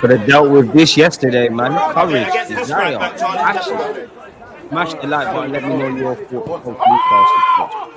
Could have dealt with this yesterday, man. Courage, desire, action. Smash the like button. Let me know your thoughts of Newcastle.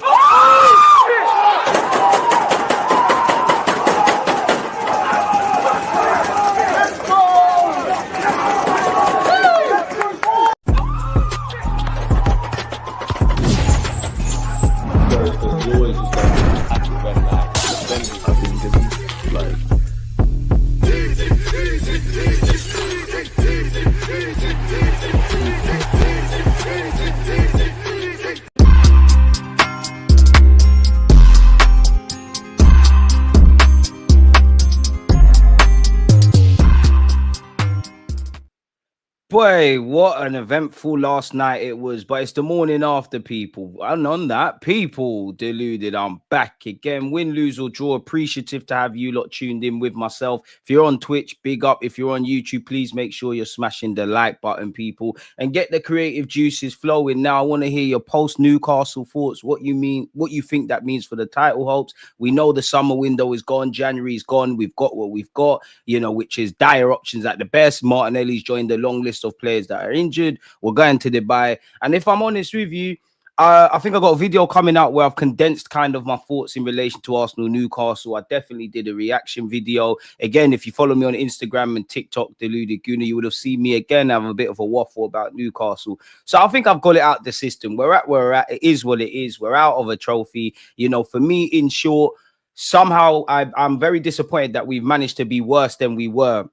Boy, what an eventful last night it was, but it's the morning after, people. And on that, people, Deluded, I'm back again. Win, lose, or draw. Appreciative to have you lot tuned in with myself. If you're on Twitch, big up. If you're on YouTube, please make sure you're smashing the like button, people, and get the creative juices flowing. Now, I want to hear your post-Newcastle thoughts, what you mean, what you think that means for the title hopes. We know the summer window is gone. January is gone. We've got what we've got, you know, which is dire options at the best. Martinelli's joined the long list of players that are injured. We're going to Dubai, and if I'm honest with you, I think I got a video coming out where I've condensed kind of my thoughts in relation to Arsenal Newcastle. I definitely did a reaction video. Again, if you follow me on Instagram and TikTok, Deluded Gooner, you would have seen me again have a bit of a waffle about Newcastle. So I think I've got it out the system. We're at where we're at. It is what it is. We're out of a trophy. You know, for me, in short, somehow I'm very disappointed that we've managed to be worse than we were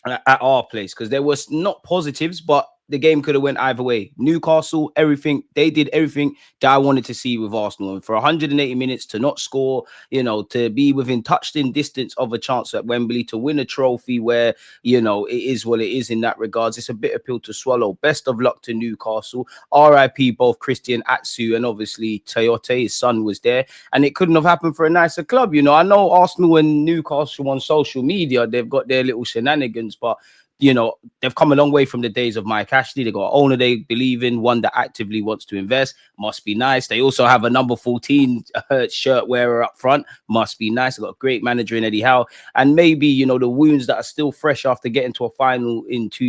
at our place, because there was not positives, but the game could have went either way. Newcastle, everything, they did everything that I wanted to see with Arsenal. And for 180 minutes to not score, you know, to be within touching distance of a chance at Wembley, to win a trophy where, you know, it is what it is in that regards. It's a bitter pill to swallow. Best of luck to Newcastle. RIP both Christian Atsu and obviously Toyote, his son, was there. And it couldn't have happened for a nicer club. You know, I know Arsenal and Newcastle on social media, they've got their little shenanigans, but you know, they've come a long way from the days of Mike Ashley. They got an owner they believe in, one that actively wants to invest. Must be nice. They also have a number 14 shirt wearer up front. Must be nice. They've got a great manager in Eddie Howe. And maybe, you know, the wounds that are still fresh after getting to a final in 2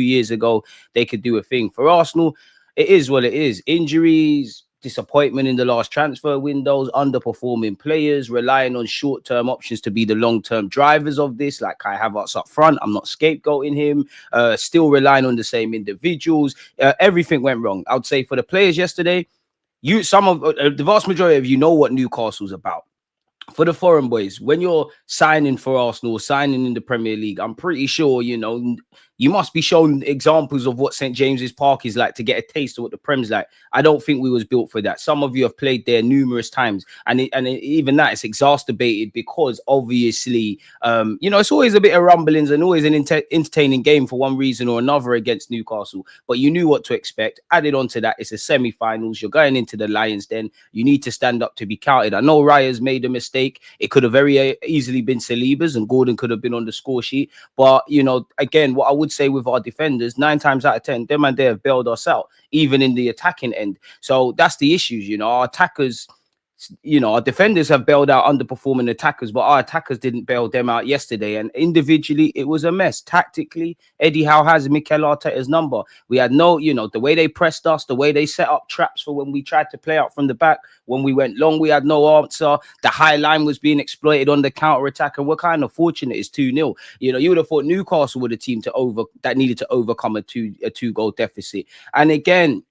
years ago, they could do a thing. For Arsenal, it is what it is. Injuries, disappointment in the last transfer windows, underperforming players, relying on short-term options to be the long-term drivers of this, like Kai Havertz up front. I'm not scapegoating him. Still relying on the same individuals. Everything went wrong. I would say for the players yesterday, the vast majority of you know what Newcastle's about. For the foreign boys, when you're signing for Arsenal, signing in the Premier League, I'm pretty sure, you know, you must be shown examples of what St. James's Park is like to get a taste of what the Prem's like. I don't think we was built for that. Some of you have played there numerous times, and even that, it's exacerbated because obviously, you know, it's always a bit of rumblings and always an entertaining game for one reason or another against Newcastle. But you knew what to expect. Added on to that, it's a semi-finals. You're going into the Lions Den. You need to stand up to be counted. I know Raya's made a mistake. It could have very easily been Saliba's, and Gordon could have been on the score sheet. But, you know, again, what I would say with our defenders, 9 times out of 10, them and they have bailed us out, even in the attacking end. So that's the issues, you know. Our attackers, you know, our defenders have bailed out underperforming attackers, but our attackers didn't bail them out yesterday. And individually, it was a mess. Tactically, Eddie Howe has Mikel Arteta's number. We had no, you know, the way they pressed us, the way they set up traps for when we tried to play out from the back, when we went long, we had no answer. The high line was being exploited on the counter attack, and we're kind of fortunate it's 2-0. You know, you would have thought Newcastle were the team that needed to overcome a two-goal deficit. And again,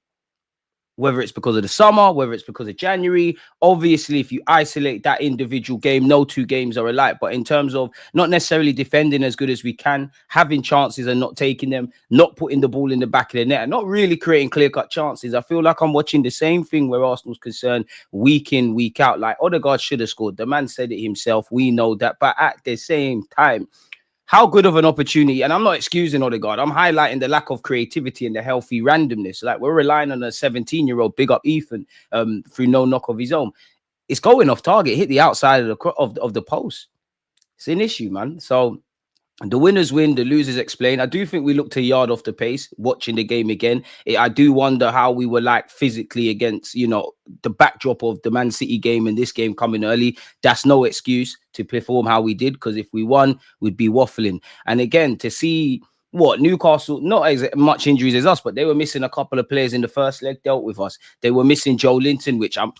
whether it's because of the summer, whether it's because of January, obviously, if you isolate that individual game, no two games are alike. But in terms of not necessarily defending as good as we can, having chances and not taking them, not putting the ball in the back of the net, and not really creating clear-cut chances, I feel like I'm watching the same thing where Arsenal's concerned week in, week out. Like, Odegaard should have scored. The man said it himself. We know that. But at the same time, how good of an opportunity, and I'm not excusing Odegaard, I'm highlighting the lack of creativity and the healthy randomness. Like, we're relying on a 17-year-old, big up Ethan, through no knock of his own. It's going off target, hit the outside of the post. It's an issue, man. So The winners win, the losers explain. I do think we looked a yard off the pace watching the game again. I do wonder how we were like physically against, the backdrop of the Man City game and this game coming early. That's no excuse to perform how we did, because if we won, we'd be waffling. And again, to see what Newcastle, not as much injuries as us, but they were missing a couple of players in the first leg, dealt with us. They were missing Joe Linton, which a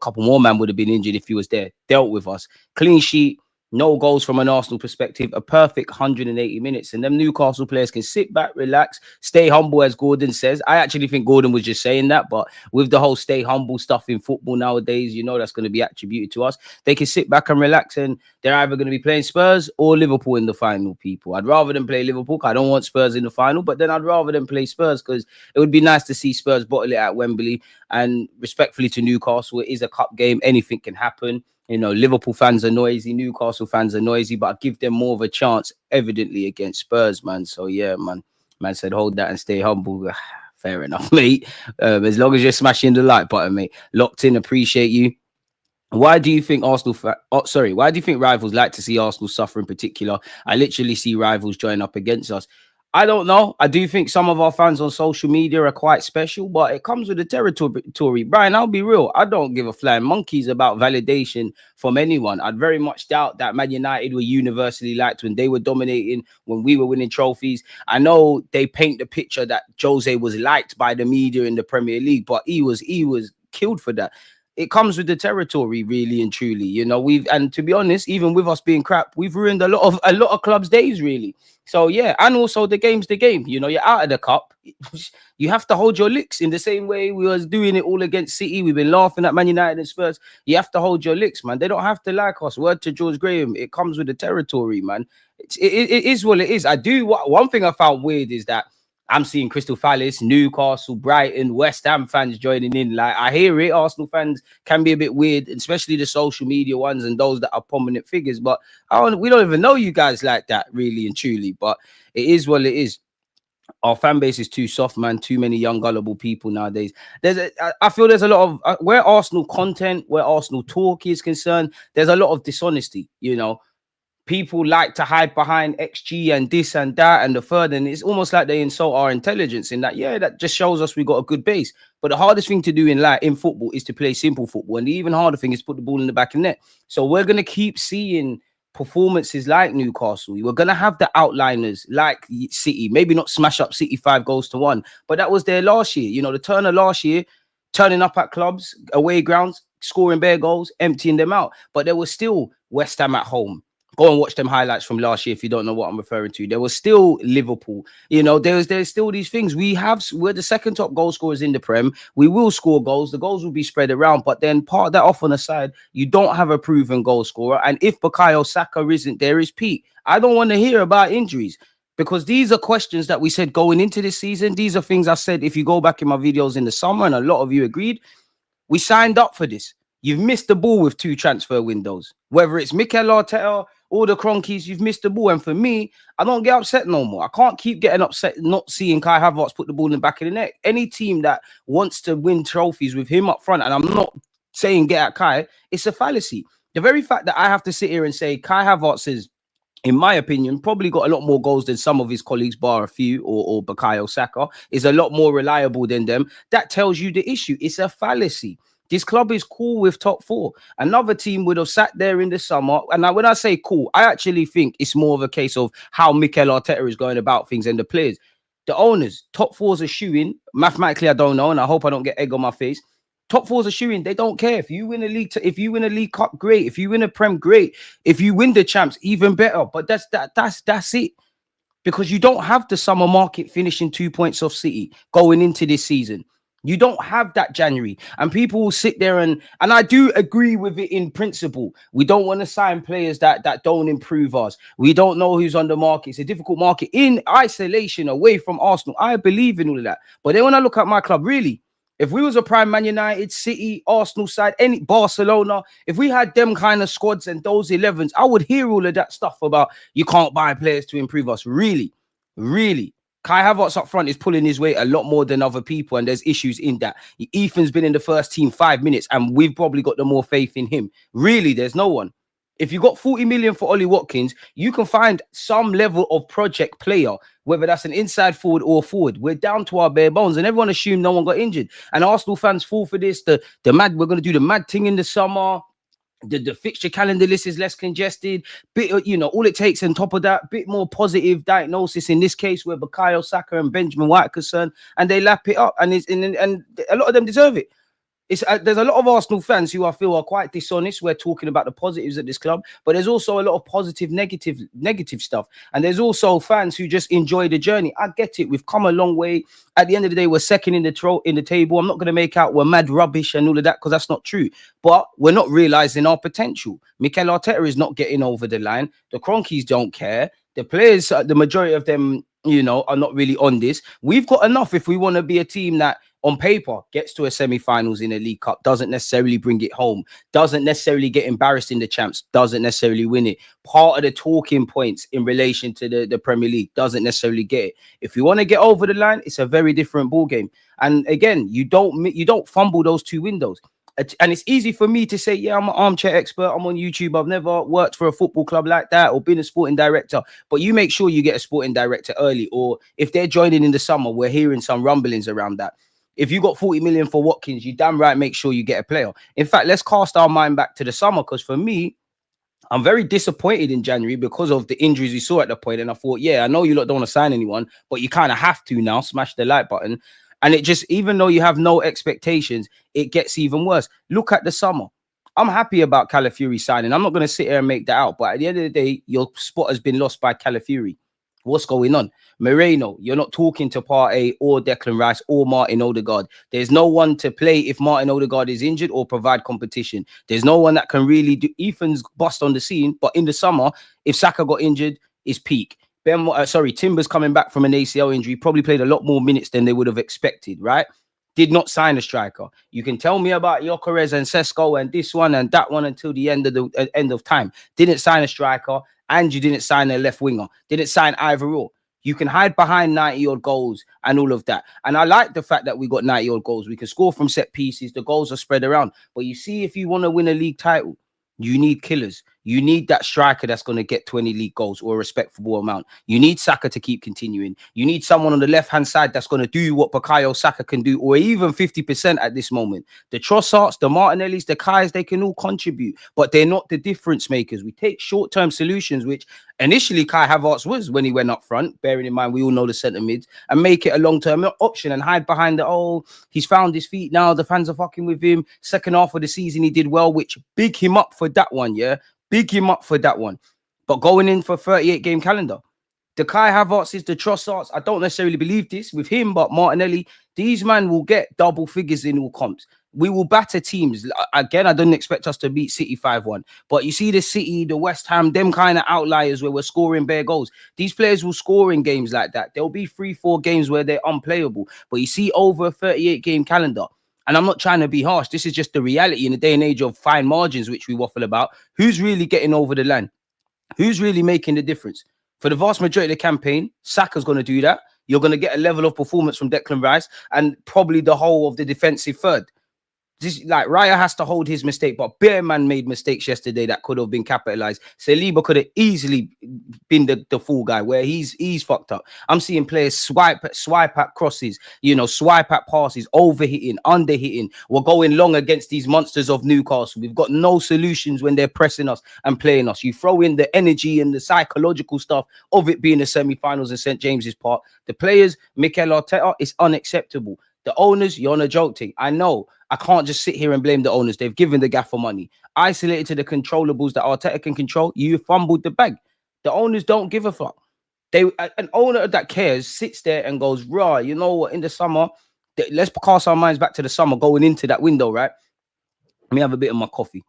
couple more man would have been injured if he was there, dealt with us. Clean sheet. No goals from an Arsenal perspective, a perfect 180 minutes. And them Newcastle players can sit back, relax, stay humble, as Gordon says. I actually think Gordon was just saying that, but with the whole stay humble stuff in football nowadays, that's going to be attributed to us. They can sit back and relax, and they're either going to be playing Spurs or Liverpool in the final, people. I'd rather them play Liverpool. I don't want Spurs in the final, but then I'd rather them play Spurs, because it would be nice to see Spurs bottle it at Wembley. And respectfully to Newcastle, it is a cup game. Anything can happen. Liverpool fans are noisy, Newcastle fans are noisy, but I give them more of a chance, evidently, against Spurs, man. So, yeah, man. Man said, hold that and stay humble. Fair enough, mate. As long as you're smashing the like button, mate. Locked in, appreciate you. Why do you think why do you think rivals like to see Arsenal suffer in particular? I literally see rivals join up against us. I don't know. I do think some of our fans on social media are quite special, but it comes with the territory. Brian, I'll be real. I don't give a flying monkeys about validation from anyone. I'd very much doubt that Man United were universally liked when they were dominating, when we were winning trophies. I know they paint the picture that Jose was liked by the media in the Premier League, but he was killed for that. It comes with the territory, really and truly. And to be honest, even with us being crap, we've ruined a lot of clubs' days, really. So yeah, and also the game's the game. You're out of the cup. You have to hold your licks in the same way we was doing it all against City. We've been laughing at Man United and Spurs. You have to hold your licks, man. They don't have to like us. Word to George Graham. It comes with the territory, man. It is what it is. One thing I found weird is that I'm seeing Crystal Palace, Newcastle, Brighton, West Ham fans joining in. Like, I hear it. Arsenal fans can be a bit weird, especially the social media ones and those that are prominent figures. But we don't even know you guys like that, really and truly. But it is what it is. Our fan base is too soft, man. Too many young, gullible people nowadays. I feel there's a lot of where Arsenal content, where Arsenal talk is concerned, there's a lot of dishonesty, People like to hide behind XG and this and that and the third, and it's almost like they insult our intelligence in that, that just shows us we got a good base. But the hardest thing to do in football is to play simple football, and the even harder thing is put the ball in the back of the net. So we're going to keep seeing performances like Newcastle. We're going to have the outliners like City, maybe not smash up City 5-1, but that was there last year. The Turner last year, turning up at clubs, away grounds, scoring bare goals, emptying them out. But there was still West Ham at home. Go and watch them highlights from last year if you don't know what I'm referring to. There was still Liverpool. There's still these things. We're the second top goal scorers in the Prem. We will score goals. The goals will be spread around. But then part that off on the side, you don't have a proven goal scorer. And if Bukayo Saka isn't there, is Pete. I don't want to hear about injuries, because these are questions that we said going into this season. These are things I said if you go back in my videos in the summer, and a lot of you agreed. We signed up for this. You've missed the ball with 2 transfer windows. Whether it's Mikel Arteta, all the cronkies, you've missed the ball. And for me, I don't get upset no more. I can't keep getting upset not seeing Kai Havertz put the ball in the back of the net. Any team that wants to win trophies with him up front, and I'm not saying get at Kai, it's a fallacy. The very fact that I have to sit here and say Kai Havertz is, in my opinion, probably got a lot more goals than some of his colleagues, bar a few, or Bukayo Saka, is a lot more reliable than them. That tells you the issue. It's a fallacy. This club is cool with top 4. Another team would have sat there in the summer. And now when I say cool, I actually think it's more of a case of how Mikel Arteta is going about things and the players. The owners, top 4's a shoo-in. Mathematically, I don't know, and I hope I don't get egg on my face. Top 4's a shoo-in. They don't care. If you win a league, if you win a League Cup, great. If you win a Prem, great. If you win the champs, even better. But that's it. Because you don't have the summer market finishing 2 points off City going into this season. You don't have that January, and people will sit there and I do agree with it in principle. We don't want to sign players that don't improve us. We don't know who's on the market. It's a difficult market in isolation away from Arsenal. I believe in all of that. But then when I look at my club, really, if we was a prime Man United, City, Arsenal side, any Barcelona, if we had them kind of squads and those 11s, I would hear all of that stuff about you can't buy players to improve us. Really. Kai Havertz up front is pulling his weight a lot more than other people, and there's issues in that. Ethan's been in the first team 5 minutes, and we've probably got the more faith in him. Really, there's no one. If you got 40 million for Ollie Watkins, you can find some level of project player, whether that's an inside forward or forward. We're down to our bare bones, and everyone assumed no one got injured. And Arsenal fans fall for this. The mad, we're going to do the mad thing in the summer. The fixture calendar list is less congested. Bit, all it takes on top of that, bit more positive diagnosis in this case where Bukayo Saka and Benjamin White are concerned, and they lap it up, and a lot of them deserve it. There's a lot of Arsenal fans who I feel are quite dishonest. We're talking about the positives at this club, but there's also a lot of positive, negative stuff. And there's also fans who just enjoy the journey. I get it. We've come a long way. At the end of the day, we're second in the table. I'm not going to make out we're mad rubbish and all of that because that's not true. But we're not realizing our potential. Mikel Arteta is not getting over the line. The Cronkies don't care. The players, the majority of them, are not really on this. We've got enough if we want to be a team that on paper gets to a semi-finals in a League Cup, doesn't necessarily bring it home, doesn't necessarily get embarrassed in the champs, doesn't necessarily win it. Part of the talking points in relation to the Premier League, doesn't necessarily get it. If you want to get over the line, it's a very different ball game. And again, you don't fumble those two windows. And it's easy for me to say, yeah, I'm an armchair expert. I'm on YouTube. I've never worked for a football club like that or been a sporting director. But you make sure you get a sporting director early. Or if they're joining in the summer, we're hearing some rumblings around that. If you got 40 million for Watkins, you damn right make sure you get a player. In fact, let's cast our mind back to the summer, because for me, I'm very disappointed in January because of the injuries we saw at the point. And I thought, yeah, I know you lot don't want to sign anyone, but you kind of have to now. Smash the like button. And it just, even though you have no expectations, it gets even worse. Look at the summer. I'm happy about Calafiori signing. I'm not going to sit here and make that out. But at the end of the day, your spot has been lost by Calafiori. What's going on? Moreno, you're not talking to Partey or Declan Rice or Martin Odegaard. There's no one to play if Martin Odegaard is injured or provide competition. There's no one that can really do. Ethan's bust on the scene, but in the summer, if Saka got injured, it's peak. Timber's coming back from an ACL injury, probably played a lot more minutes than they would have expected, right? Did not sign a striker. You can tell me about Gyökeres and Sesko and this one and that one until the end of time. Didn't sign a striker, and you didn't sign a left winger. Didn't sign either or. You can hide behind 90-odd goals and all of that. And I like the fact that we got 90-odd goals. We can score from set pieces. The goals are spread around. But you see, if you want to win a league title, you need killers. You need that striker that's going to get 20 league goals or a respectable amount. You need Saka to keep continuing. You need someone on the left-hand side that's going to do what Bukayo Saka can do, or even 50% at this moment. The Trossards, the Martinellis, the Kais, they can all contribute, but they're not the difference makers. We take short-term solutions, which initially Kai Havertz was when he went up front, bearing in mind we all know the centre mids, and make it a long-term option and hide behind he's found his feet now, the fans are fucking with him. Second half of the season, he did well, which big him up for that one, yeah? Big him up for that one. But going in for 38-game calendar, the Kai Havertz's, the Trossards, I don't necessarily believe this with him, but Martinelli, these men will get double figures in all comps. We will batter teams. Again, I don't expect us to beat City 5-1. But you see the City, the West Ham, them kind of outliers where we're scoring bare goals. These players will score in games like that. There'll be 3-4 games where they're unplayable. But you see over a 38-game calendar, and I'm not trying to be harsh. This is just the reality in the day and age of fine margins, which we waffle about. Who's really getting over the line? Who's really making the difference? For the vast majority of the campaign, Saka's going to do that. You're going to get a level of performance from Declan Rice and probably the whole of the defensive third. Raya has to hold his mistake, but Bearman made mistakes yesterday that could have been capitalized. Saliba could have easily been the fool guy where he's fucked up. I'm seeing players swipe at crosses, swipe at passes, overhitting, underhitting. We're going long against these monsters of Newcastle. We've got no solutions when they're pressing us and playing us. You throw in the energy and the psychological stuff of it being the semi-finals in St. James's Park. The players, Mikel Arteta, it's unacceptable. The owners, you're on a joke thing. I know. I can't just sit here and blame the owners. They've given the gaffer money. Isolated to the controllables that Arteta can control, you fumbled the bag. The owners don't give a fuck. An owner that cares sits there and goes, right, you know what, in the summer, let's cast our minds back to the summer going into that window, right? Let me have a bit of my coffee.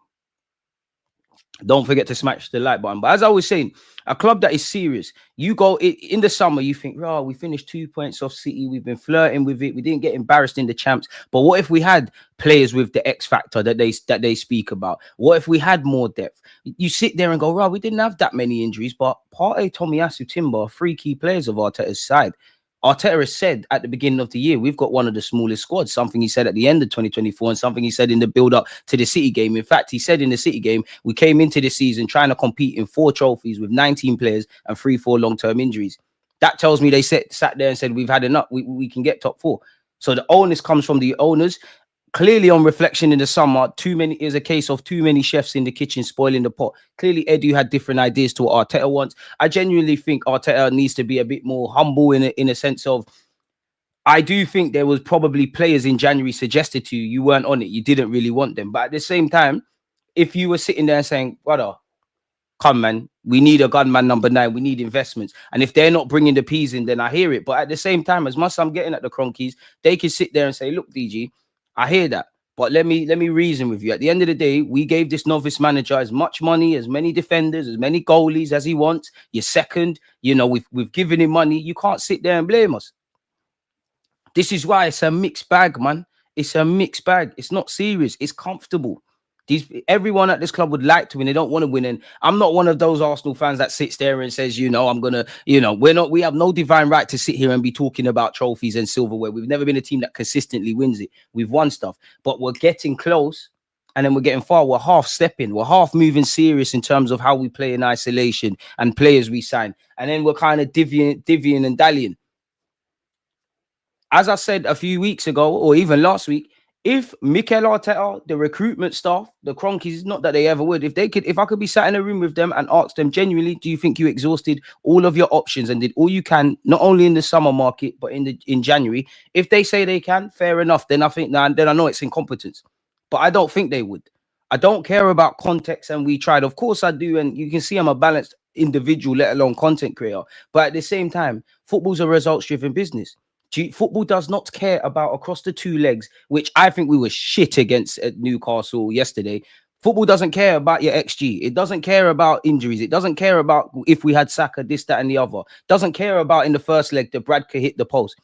Don't forget to smash the like button. But as I was saying, a club that is serious, you go in the summer, you think, oh, we finished 2 points off City. We've been flirting with it. We didn't get embarrassed in the champs. But what if we had players with the X factor that they speak about? What if we had more depth? You sit there and go, right, we didn't have that many injuries, but Partey, Tomiyasu, Timber are 3 key players of Arteta's side. Arteta has said at the beginning of the year, we've got one of the smallest squads, something he said at the end of 2024 and something he said in the build-up to the City game. In fact, he said in the City game, we came into the season trying to compete in 4 trophies with 19 players and 3-4 long-term injuries. That tells me they sat there and said, we've had enough, we can get top 4. So the onus comes from the owners. Clearly, on reflection in the summer, is a case of too many chefs in the kitchen spoiling the pot. Clearly, Edu had different ideas to what Arteta wants. I genuinely think Arteta needs to be a bit more humble in a sense of, I do think there was probably players in January suggested to you, you weren't on it, you didn't really want them. But at the same time, if you were sitting there saying, brother, come man, we need a gunman number 9, we need investments. And if they're not bringing the peas in, then I hear it. But at the same time, as much as I'm getting at the Cronkies, they can sit there and say, look, DG, I hear that, but let me reason with you. At the end of the day, we gave this novice manager as much money, as many defenders, as many goalies as he wants. You're second, you know, we've given him money. You can't sit there and blame us. This is why it's a mixed bag, man. It's a mixed bag. It's not serious. It's comfortable. Everyone at this club would like to win. They don't want to win. And I'm not one of those Arsenal fans that sits there and says, you know, I'm going to, you know, we have no divine right to sit here and be talking about trophies and silverware. We've never been a team that consistently wins it. We've won stuff, but we're getting close and then we're getting far. We're half stepping. We're half moving serious in terms of how we play in isolation and players we sign. And then we're kind of divvying and dallying. As I said a few weeks ago, or even last week, if Mikel Arteta, the recruitment staff, the Cronkies, not that they ever would, if I could be sat in a room with them and ask them genuinely, do you think you exhausted all of your options and did all you can, not only in the summer market, but in January? If they say they can, fair enough. Then I think, then I know it's incompetence. But I don't think they would. I don't care about context, and we tried. Of course I do, and you can see I'm a balanced individual, let alone content creator. But at the same time, football's a results-driven business. Football does not care about across the 2 legs, which I think we were shit against at Newcastle yesterday. Football doesn't care about your XG. It doesn't care about injuries. It doesn't care about if we had Saka, this, that, and the other. Doesn't care about in the first leg that Bradker hit the post.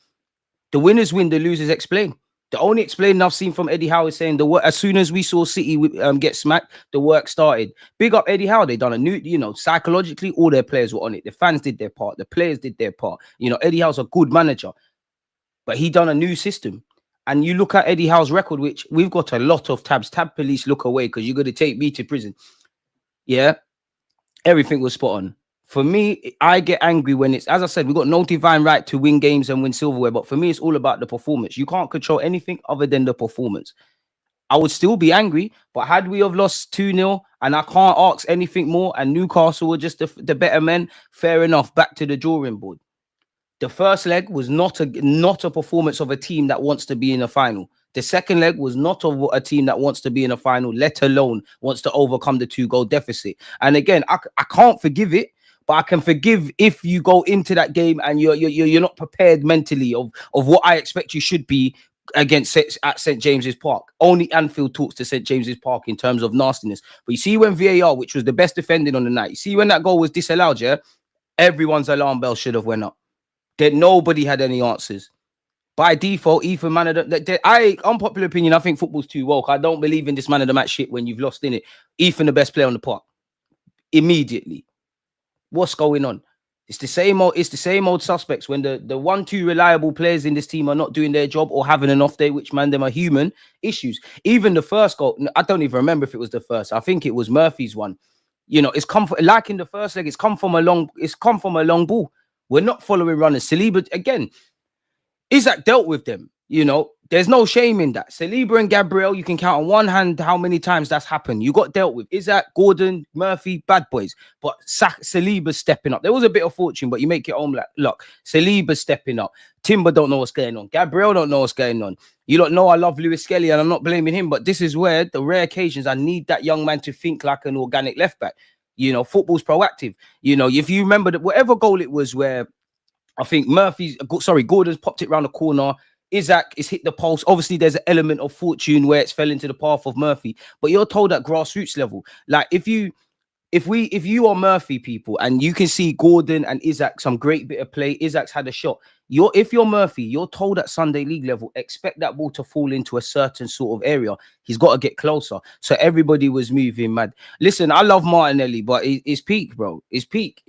The winners win, the losers explain. The only explaining I've seen from Eddie Howe is saying as soon as we saw City get smacked, the work started. Big up Eddie Howe. They done a new, you know, psychologically, all their players were on it. The fans did their part. The players did their part. You know, Eddie Howe's a good manager. But he done a new system. And you look at Eddie Howe's record, which we've got a lot of tabs. Tab police, look away because you're going to take me to prison. Yeah. Everything was spot on. For me, I get angry when it's, as I said, we've got no divine right to win games and win silverware. But for me, it's all about the performance. You can't control anything other than the performance. I would still be angry. But had we have lost 2-0 and I can't ask anything more and Newcastle were just the better men, fair enough, back to the drawing board. The first leg was not a performance of a team that wants to be in a final. The second leg was not of a team that wants to be in a final, let alone wants to overcome the 2-goal deficit. And again, I can't forgive it, but I can forgive if you go into that game and you're not prepared mentally of what I expect you should be against at St. James's Park. Only Anfield talks to St. James's Park in terms of nastiness. But you see when VAR, which was the best defending on the night, you see when that goal was disallowed, yeah, everyone's alarm bell should have went up. That nobody had any answers. By default, Ethan man of the unpopular opinion, I think football's too woke. I don't believe in this man of the match shit when you've lost in it. Ethan, the best player on the park. Immediately. What's going on? It's the same old suspects when the 1-2 reliable players in this team are not doing their job or having an off day, which man, them are human issues. Even the first goal, I don't even remember if it was the first. I think it was Murphy's one. You know, it's come from, like in the first leg, it's come from a long ball. We're not following runners. Saliba, again, Isaac dealt with them. You know, there's no shame in that. Saliba and Gabriel, you can count on one hand how many times that's happened. You got dealt with. Isaac, Gordon, Murphy, bad boys. But Saliba's stepping up. There was a bit of fortune, but you make your own luck. Saliba's stepping up. Timber don't know what's going on. Gabriel don't know what's going on. You don't know I love Lewis Skelly and I'm not blaming him, but this is where the rare occasions I need that young man to think like an organic left back. You know, football's proactive. You know, if you remember that whatever goal it was where I think Gordon's popped it around the corner, Isaac is hit the post. Obviously, there's an element of fortune where it's fell into the path of Murphy. But you're told at grassroots level, like if you are Murphy people and you can see Gordon and Isaac some great bit of play, Isaac's had a shot. If you're Murphy, you're told at Sunday league level, expect that ball to fall into a certain sort of area. He's got to get closer. So everybody was moving mad. Listen, I love Martinelli, but it's peak, bro. It's peak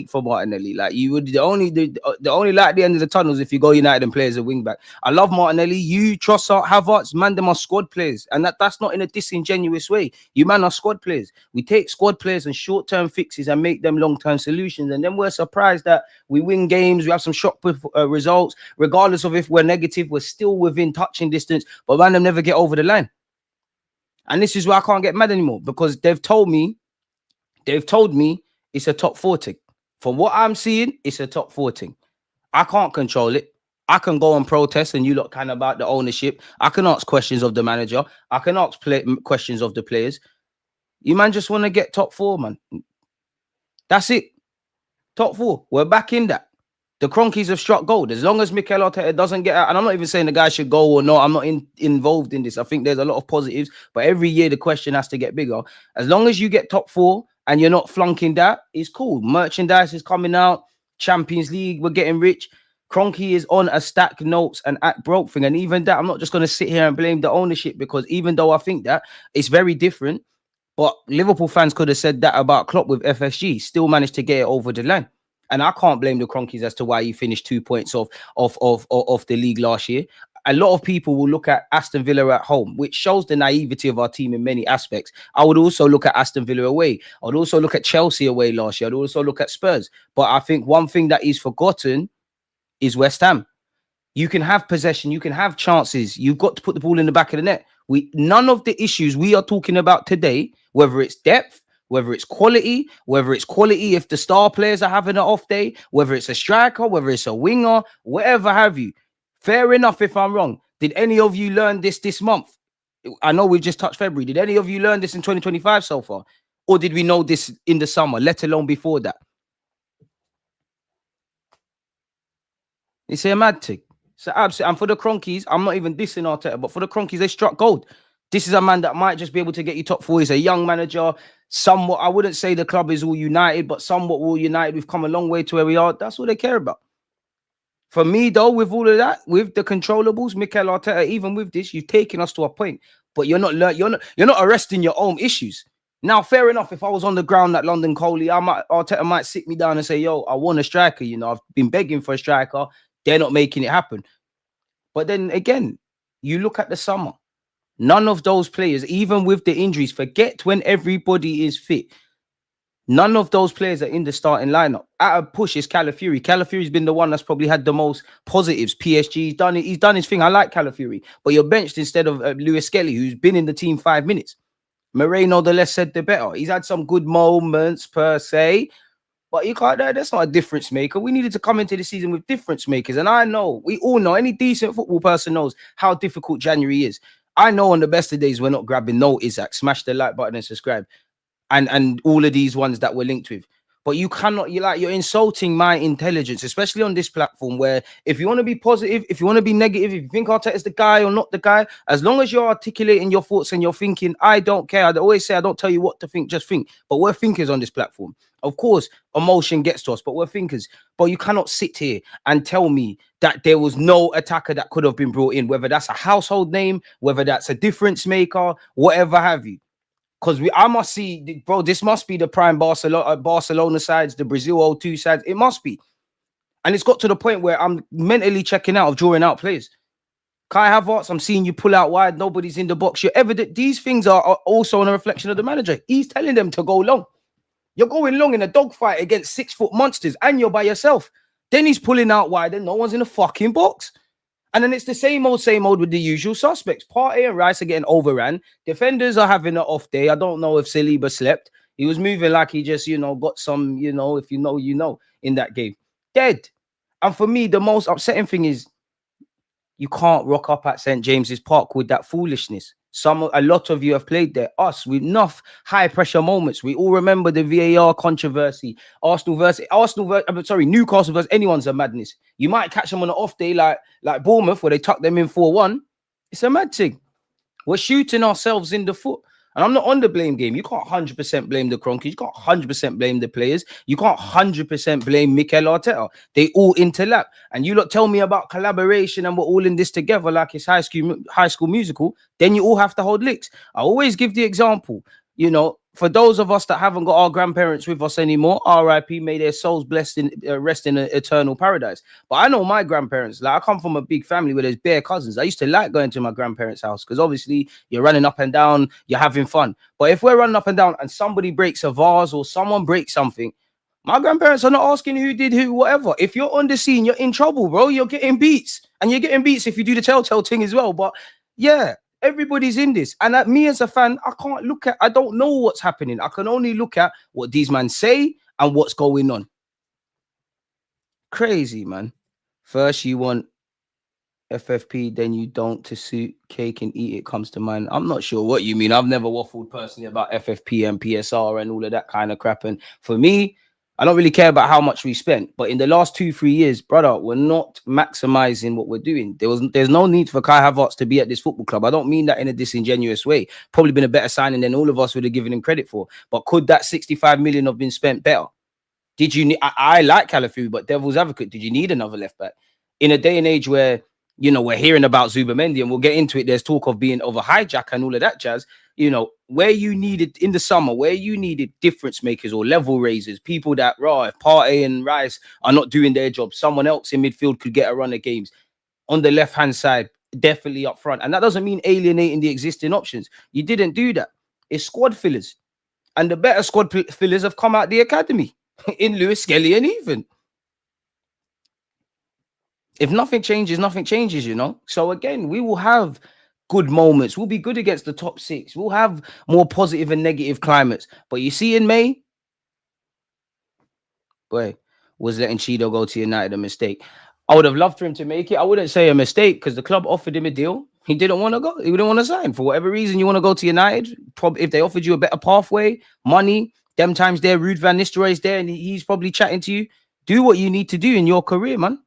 for Martinelli. Like, you would the only light at the end of the tunnel is if you go United and play as a wing back. I love Martinelli. You Trossard, Havertz, man, them are squad players, and that's not in a disingenuous way. You man are squad players. We take squad players and short-term fixes and make them long-term solutions, and then we're surprised that we win games. We have some shock results, regardless of if we're negative. We're still within touching distance, but man, them never get over the line. And this is why I can't get mad anymore, because they've told me it's a top 40. From what I'm seeing, it's a top 40. I can't control it. I can go and protest, and you lot kind of about the ownership. I can ask questions of the manager. I can ask questions of the players. You man just want to get top 4, man. That's it. Top 4. We're back in that. The Cronkies have struck gold. As long as Mikel Arteta doesn't get out, and I'm not even saying the guy should go or not. I'm not involved in this. I think there's a lot of positives, but every year the question has to get bigger. As long as you get top 4 and you're not flunking that, it's cool. Merchandise is coming out. Champions League, we're getting rich. Cronky is on a stack notes and act broke thing. And even that, I'm not just going to sit here and blame the ownership, because even though I think that it's very different, but Liverpool fans could have said that about Klopp with FSG, still managed to get it over the line. And I can't blame the Cronkies as to why he finished 2 points off the league last year. A lot of people will look at Aston Villa at home, which shows the naivety of our team in many aspects. I would also look at Aston Villa away. I would also look at Chelsea away last year. I'd also look at Spurs. But I think one thing that is forgotten is West Ham. You can have possession. You can have chances. You've got to put the ball in the back of the net. None of the issues we are talking about today, whether it's depth, whether it's quality if the star players are having an off day, whether it's a striker, whether it's a winger, whatever have you. Fair enough if I'm wrong. Did any of you learn this month? I know we've just touched February. Did any of you learn this in 2025 so far? Or did we know this in the summer, let alone before that? It's a mad thing. So absolutely. And for the Cronkies, I'm not even dissing Arteta, but for the Cronkies, they struck gold. This is a man that might just be able to get you top 4. He's a young manager. Somewhat, I wouldn't say the club is all united, but somewhat all united. We've come a long way to where we are. That's what they care about. For me, though, with all of that, with the controllables, Mikel Arteta, even with this, you've taken us to a point, but you're not arresting your own issues. Now, fair enough. If I was on the ground at London Coley, Arteta might sit me down and say, "Yo, I want a striker. You know, I've been begging for a striker. They're not making it happen." But then again, you look at the summer. None of those players, even with the injuries, forget when everybody is fit. None of those players are in the starting lineup. At a push is Calafiori. Calafiori's been the one that's probably had the most positives. PSG, he's done his thing. I like Calafiori. But you're benched instead of Lewis Skelly, who's been in the team 5 minutes. Moreno, the less said, the better. He's had some good moments per se. But you can't, that's not a difference maker. We needed to come into the season with difference makers. And I know, we all know, any decent football person knows how difficult January is. I know on the best of days, we're not grabbing no Isaac. Smash the like button and subscribe. And all of these ones that we're linked with. But you cannot, you're insulting my intelligence, especially on this platform, where if you want to be positive, if you want to be negative, if you think Arteta is the guy or not the guy, as long as you're articulating your thoughts and you're thinking, I don't care. I always say, I don't tell you what to think, just think. But we're thinkers on this platform. Of course, emotion gets to us, but we're thinkers. But you cannot sit here and tell me that there was no attacker that could have been brought in, whether that's a household name, whether that's a difference maker, whatever have you. Because I must see, bro, this must be the prime Barcelona sides, the Brazil O2 sides. It must be. And it's got to the point where I'm mentally checking out of drawing out players. Kai Havertz, I'm seeing you pull out wide. Nobody's in the box. You're evident. These things are also a reflection of the manager. He's telling them to go long. You're going long in a dogfight against 6-foot monsters and you're by yourself. Then he's pulling out wide and no one's in the fucking box. And then it's the same old with the usual suspects. Partey and Rice are getting overran. Defenders are having an off day. I don't know if Saliba slept. He was moving like he just, got some, if you know, in that game. Dead. And for me, the most upsetting thing is you can't rock up at St. James's Park with that foolishness. A lot of you have played there. Us, with enough high pressure moments. We all remember the VAR controversy. Newcastle versus anyone's a madness. You might catch them on an off day like Bournemouth where they tuck them in 4-1. It's a mad thing. We're shooting ourselves in the foot. And I'm not on the blame game. You can't 100% blame the Kroenkes. You can't 100% blame the players. You can't 100% blame Mikel Arteta. They all interlap. And you lot tell me about collaboration and we're all in this together like it's high school musical. Then you all have to hold licks. I always give the example, you know, for those of us that haven't got our grandparents with us anymore, RIP, may their souls blessed in rest in eternal paradise. But I know my grandparents. Like, I come from a big family where there's bare cousins. I used to like going to my grandparents' house because obviously you're running up and down, you're having fun. But if we're running up and down and somebody breaks a vase or someone breaks something, my grandparents are not asking who did who, whatever. If you're on the scene, you're in trouble, bro. You're getting beats. And you're getting beats if you do the telltale thing as well. But yeah, everybody's in this. And me as a fan, I don't know what's happening. I can only look at what these men say and what's going on. Crazy, man. First you want FFP, then you don't to suit cake and eat it comes to mind. I'm not sure what you mean. I've never waffled personally about FFP and PSR and all of that kind of crap. And for me, I don't really care about how much we spent. But in the last 2-3 years, brother, we're not maximizing what we're doing. There's no need for Kai Havertz to be at this football club. I don't mean that in a disingenuous way. Probably been a better signing than all of us would have given him credit for. But could that 65 million have been spent better? Did you need, I like Calafiori, but devil's advocate, did you need another left back? In a day and age where, you know, we're hearing about Zubamendi and we'll get into it. There's talk of being of a hijack and all of that jazz. You know, where you needed in the summer, where you needed difference makers or level raisers, people that, if Partey and Rice are not doing their job, someone else in midfield could get a run of games. On the left-hand side, definitely up front. And that doesn't mean alienating the existing options. You didn't do that. It's squad fillers. And the better squad fillers have come out the academy in Lewis, Skelly and even. If nothing changes, you know. So again, we will have good moments. We'll be good against the top 6. We'll have more positive and negative climates. But you see in May, boy, was letting Cheeto go to United a mistake. I would have loved for him to make it. I wouldn't say a mistake because the club offered him a deal. He didn't want to go. He didn't want to sign. For whatever reason, you want to go to United. Probably if they offered you a better pathway, money, them times there, Ruud van Nistelrooy's there and he's probably chatting to you. Do what you need to do in your career, man.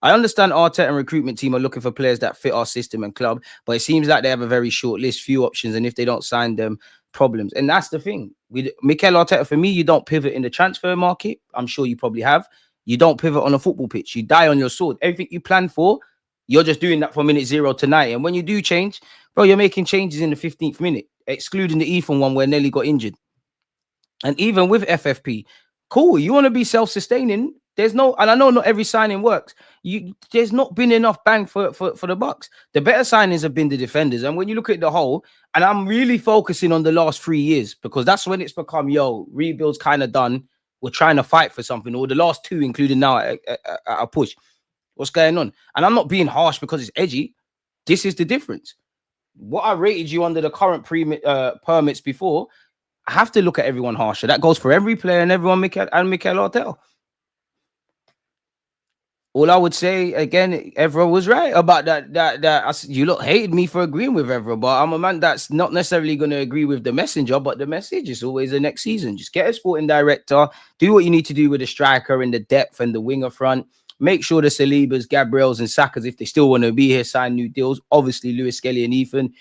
I understand Arteta and recruitment team are looking for players that fit our system and club, but it seems like they have a very short list, few options, and if they don't sign them, problems. And that's the thing. With Mikel Arteta, for me, you don't pivot in the transfer market. I'm sure you probably have. You don't pivot on a football pitch. You die on your sword. Everything you plan for, you're just doing that from minute 0 to 90. And when you do change, bro, you're making changes in the 15th minute, excluding the Ethan one where Nelly got injured. And even with FFP, cool, you want to be self-sustaining. There's no, and I know not every signing works. There's not been enough bang for the bucks. The better signings have been the defenders. And when you look at the whole, and I'm really focusing on the last 3 years because that's when it's become, rebuild's kind of done. We're trying to fight for something. Or the last 2, including now a push. What's going on? And I'm not being harsh because it's edgy. This is the difference. What I rated you under the current permits before, I have to look at everyone harsher. That goes for every player and everyone, Mikel Arteta. All I would say, again, Evra was right about that. You lot hated me for agreeing with Evra, but I'm a man that's not necessarily going to agree with the messenger, but the message is always the next season. Just get a sporting director, do what you need to do with the striker and the depth and the winger front. Make sure the Salibas, Gabriels and Sakas, if they still want to be here, sign new deals. Obviously, Lewis, Skelly and Ethan.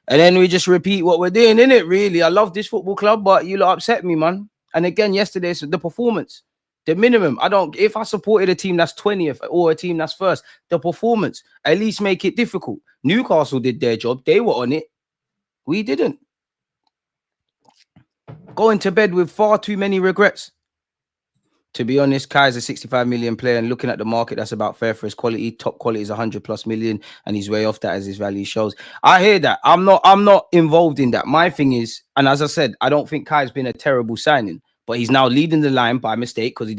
And then we just repeat what we're doing, innit, really? I love this football club, but you lot upset me, man. And again, yesterday, so the performance. The minimum, if I supported a team that's 20th or a team that's first, the performance, at least make it difficult. Newcastle did their job. They were on it. We didn't. Going to bed with far too many regrets. To be honest, Kai's a 65 million player and looking at the market, that's about fair for his quality. Top quality is 100+ million and he's way off that as his value shows. I hear that. I'm not involved in that. My thing is, and as I said, I don't think Kai's been a terrible signing. But he's now leading the line by mistake because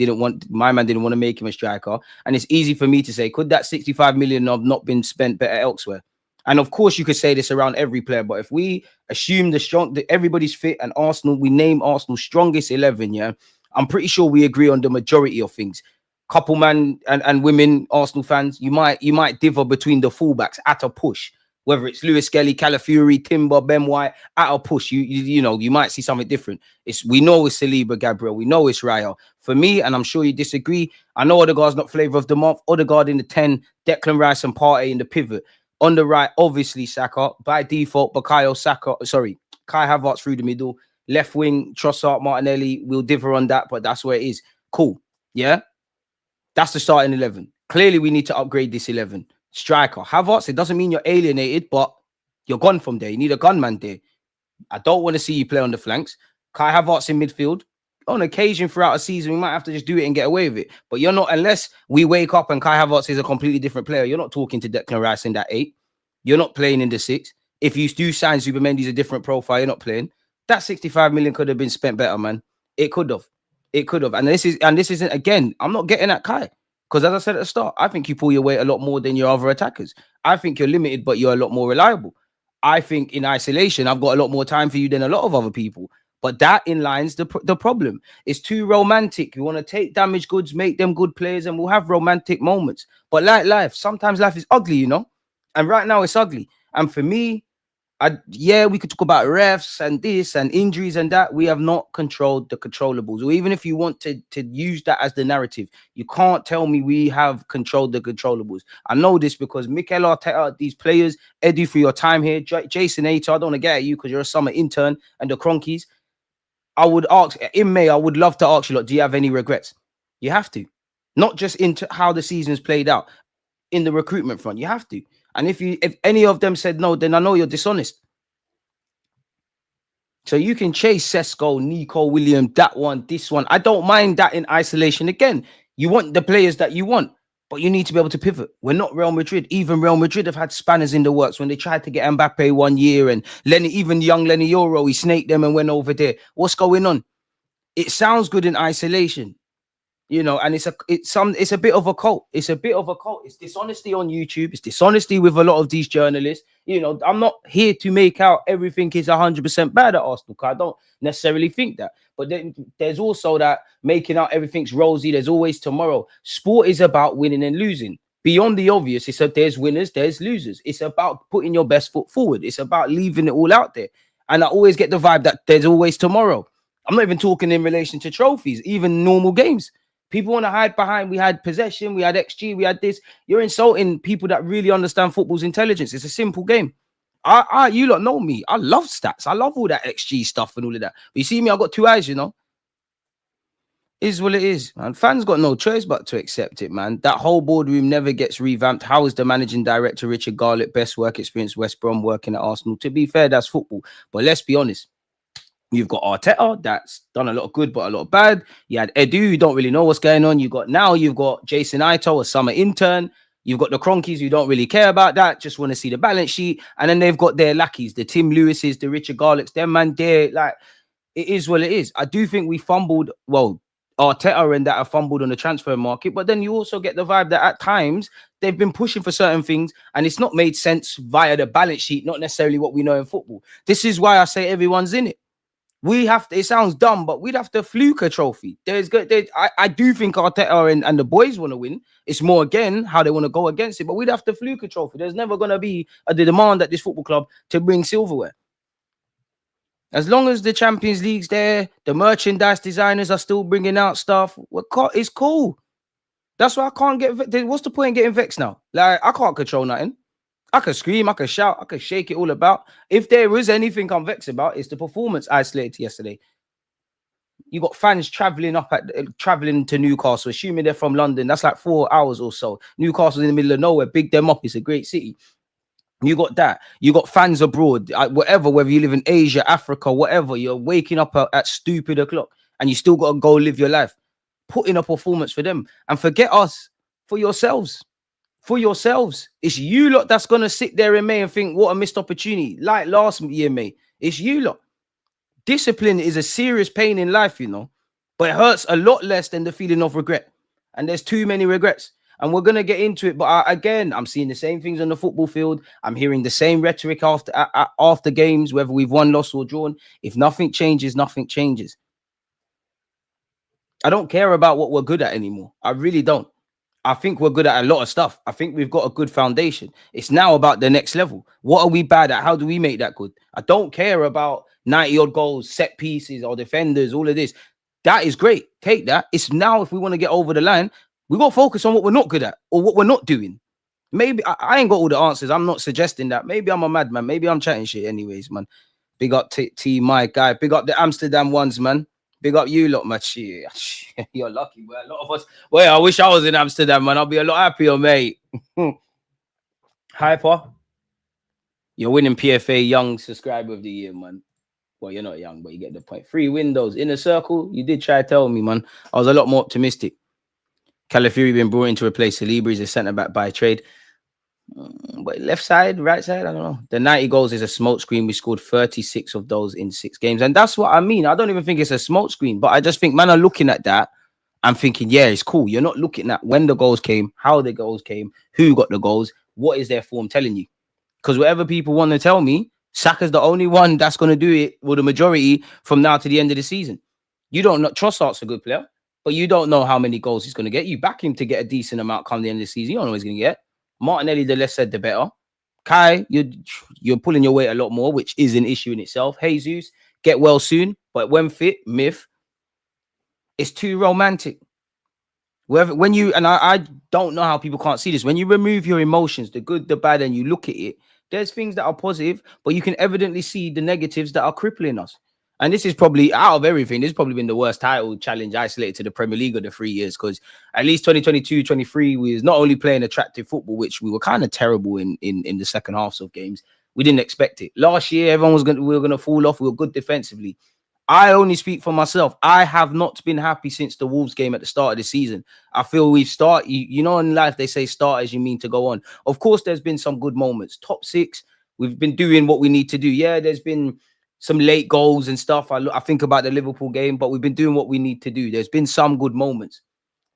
my man didn't want to make him a striker. And it's easy for me to say, could that 65 million have not been spent better elsewhere? And of course, you could say this around every player. But if we assume that everybody's fit and Arsenal, we name Arsenal's strongest 11, yeah, I'm pretty sure we agree on the majority of things. Couple man and women Arsenal fans, you might differ between the fullbacks at a push. Whether it's Lewis Skelly, Calafiori, Timber, Ben White, at a push, you might see something different. We know it's Saliba, Gabriel. We know it's Raya. For me, and I'm sure you disagree, I know Odegaard's not flavour of the month. Odegaard in the 10, Declan Rice and Partey in the pivot. On the right, obviously Saka. By default, Kai Havertz through the middle, left wing, Trossard, Martinelli. We'll differ on that, but that's where it is. Cool. Yeah. That's the starting 11. Clearly, we need to upgrade this 11. Striker. Havertz, it doesn't mean you're alienated, but you're gone from there. You need a gunman there. I don't want to see you play on the flanks. Kai Havertz in midfield. On occasion throughout a season, we might have to just do it and get away with it. But you're not, unless we wake up and Kai Havertz is a completely different player, you're not talking to Declan Rice in that 8. You're not playing in the 6. If you do sign Zubimendi's a different profile, you're not playing. That 65 million could have been spent better, man. It could have. It could have. And this isn't, again, I'm not getting at Kai. Because as I said at the start, I think you pull your weight a lot more than your other attackers. I think you're limited, but you're a lot more reliable. I think in isolation, I've got a lot more time for you than a lot of other people. But that inlines the problem. It's too romantic. You want to take damaged goods, make them good players, and we'll have romantic moments. But like life, sometimes life is ugly, you know? And right now it's ugly. And for me, we could talk about refs and this and injuries and that. We have not controlled the controllables. Or even if you want to use that as the narrative, you can't tell me we have controlled the controllables. I know this because Mikel Arteta, these players, Eddie, for your time here, Jason Ato, I don't want to get at you because you're a summer intern, and the Cronkies. I would ask, in May, I would love to ask you, do you have any regrets? You have to. Not just into how the season's played out. In the recruitment front, you have to. And if any of them said no, then I know you're dishonest. So you can chase Sesko, Nico, William, that one, this one. I don't mind that in isolation. Again, you want the players that you want, but you need to be able to pivot. We're not Real Madrid. Even Real Madrid have had spanners in the works when they tried to get Mbappe one year, and even young Lenny Euro, he snaked them and went over there. What's going on? It sounds good in isolation. You know, and it's a bit of a cult. It's a bit of a cult. It's dishonesty on YouTube. It's dishonesty with a lot of these journalists. You know, I'm not here to make out everything is 100% bad at Arsenal. I don't necessarily think that. But then there's also that making out everything's rosy. There's always tomorrow. Sport is about winning and losing. Beyond the obvious, it's that there's winners, there's losers. It's about putting your best foot forward. It's about leaving it all out there. And I always get the vibe that there's always tomorrow. I'm not even talking in relation to trophies, even normal games. People want to hide behind, we had possession, we had XG, we had this. You're insulting people that really understand football's intelligence. It's a simple game. You lot know me. I love stats. I love all that XG stuff and all of that. But you see me, I've got 2 eyes, you know. Is what it is, man. Fans got no choice but to accept it, man. That whole boardroom never gets revamped. How is the managing director, Richard Garlick, best work experience, West Brom, working at Arsenal? To be fair, that's football. But let's be honest. You've got Arteta, that's done a lot of good, but a lot of bad. You had Edu, you don't really know what's going on. You've got Jason Ito, a summer intern. You've got the Cronkies who don't really care about that, just want to see the balance sheet. And then they've got their lackeys, the Tim Lewises, the Richard Garlicks, them man, they're like, it is what it is. I do think we fumbled, Arteta and that have fumbled on the transfer market, but then you also get the vibe that at times they've been pushing for certain things and it's not made sense via the balance sheet, not necessarily what we know in football. This is why I say everyone's in it. We have to, it sounds dumb, but we'd have to fluke a trophy. I do think Arteta and the boys want to win. It's more, again, how they want to go against it, but we'd have to fluke a trophy. There's never going to be the demand at this football club to bring silverware. As long as the Champions League's there, the merchandise designers are still bringing out stuff, it's cool. That's why I can't get, what's the point in getting vexed now? Like, I can't control nothing. I could scream, I could shout, I could shake it all about. If there is anything I'm vexed about, it's the performance isolated yesterday. You got fans traveling to Newcastle, assuming they're from London. That's like 4 hours or so. Newcastle's in the middle of nowhere. Big them up. It's a great city. You got that. You got fans abroad, whatever, whether you live in Asia, Africa, whatever. You're waking up at stupid o'clock and you still got to go live your life. Put in a performance for them and forget us, for yourselves. For yourselves. It's you lot that's going to sit there in May and think, what a missed opportunity. Like last year, May. It's you lot. Discipline is a serious pain in life, you know. But it hurts a lot less than the feeling of regret. And there's too many regrets. And we're going to get into it. But again, I'm seeing the same things on the football field. I'm hearing the same rhetoric after games, whether we've won, lost, or drawn. If nothing changes, nothing changes. I don't care about what we're good at anymore. I really don't. I think we're good at a lot of stuff. I think we've got a good foundation. It's now about the next level. What are we bad at? How do we make that good? I don't care about 90-odd goals, set pieces, or defenders, all of this. That is great. Take that. It's now, if we want to get over the line, we got to focus on what we're not good at or what we're not doing. Maybe I ain't got all the answers. I'm not suggesting that. Maybe I'm a madman. Maybe I'm chatting shit anyways, man. Big up T, my guy. Big up the Amsterdam ones, man. Big up you lot, man. You're lucky, boy. A lot of us. Well, I wish I was in Amsterdam, man. I'll be a lot happier, mate. Hyper. You're winning PFA Young Subscriber of the Year, man. Well, you're not young, but you get the point. 3 windows. In a circle, you did try to tell me, man. I was a lot more optimistic. Calafiori been brought in to replace Saliba. He's a centre-back by trade. But left side, right side, I don't know. The 90 goals is a smoke screen. We scored 36 of those in 6 games. And that's what I mean. I don't even think it's a smoke screen, but I just think man are looking at that and thinking, yeah, it's cool. You're not looking at when the goals came, how the goals came, who got the goals, what is their form telling you. Because whatever people want to tell me, Saka's the only one that's going to do it with the majority from now to the end of the season. You don't know. Trossard's a good player, but you don't know how many goals he's going to get. You back him to get a decent amount come the end of the season. You don't know what he's going to get. Martinelli, the less said, the better. Kai, you're pulling your weight a lot more, which is an issue in itself. Jesus, get well soon, but when fit, myth. It's too romantic. When you, and I don't know how people can't see this. When you remove your emotions, the good, the bad, and you look at it, there's things that are positive, but you can evidently see the negatives that are crippling us. And this is probably, out of everything, this has probably been the worst title challenge isolated to the Premier League of the 3 years, because at least 2022-23, we was not only playing attractive football, which we were kind of terrible in the second halves of games. We didn't expect it. Last year, everyone was we were going to fall off. We were good defensively. I only speak for myself. I have not been happy since the Wolves game at the start of the season. I feel we've started, you know, in life, they say start as you mean to go on. Of course, there's been some good moments. Top 6, we've been doing what we need to do. Yeah, there's been some late goals and stuff. I think about the Liverpool game, but we've been doing what we need to do. There's been some good moments.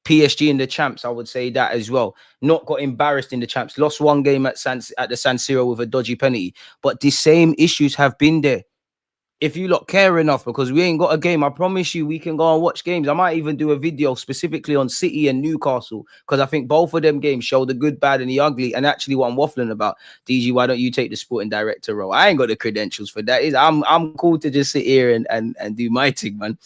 PSG in the champs, I would say that as well. Not got embarrassed in the champs. Lost 1 game at the San Siro with a dodgy penalty. But the same issues have been there. If you lot care enough, because we ain't got a game, I promise you we can go and watch games. I might even do a video specifically on City and Newcastle, because I think both of them games show the good, bad, and the ugly. And actually what I'm waffling about, DG, why don't you take the sporting director role? I ain't got the credentials for that. I'm cool to just sit here and do my thing, man.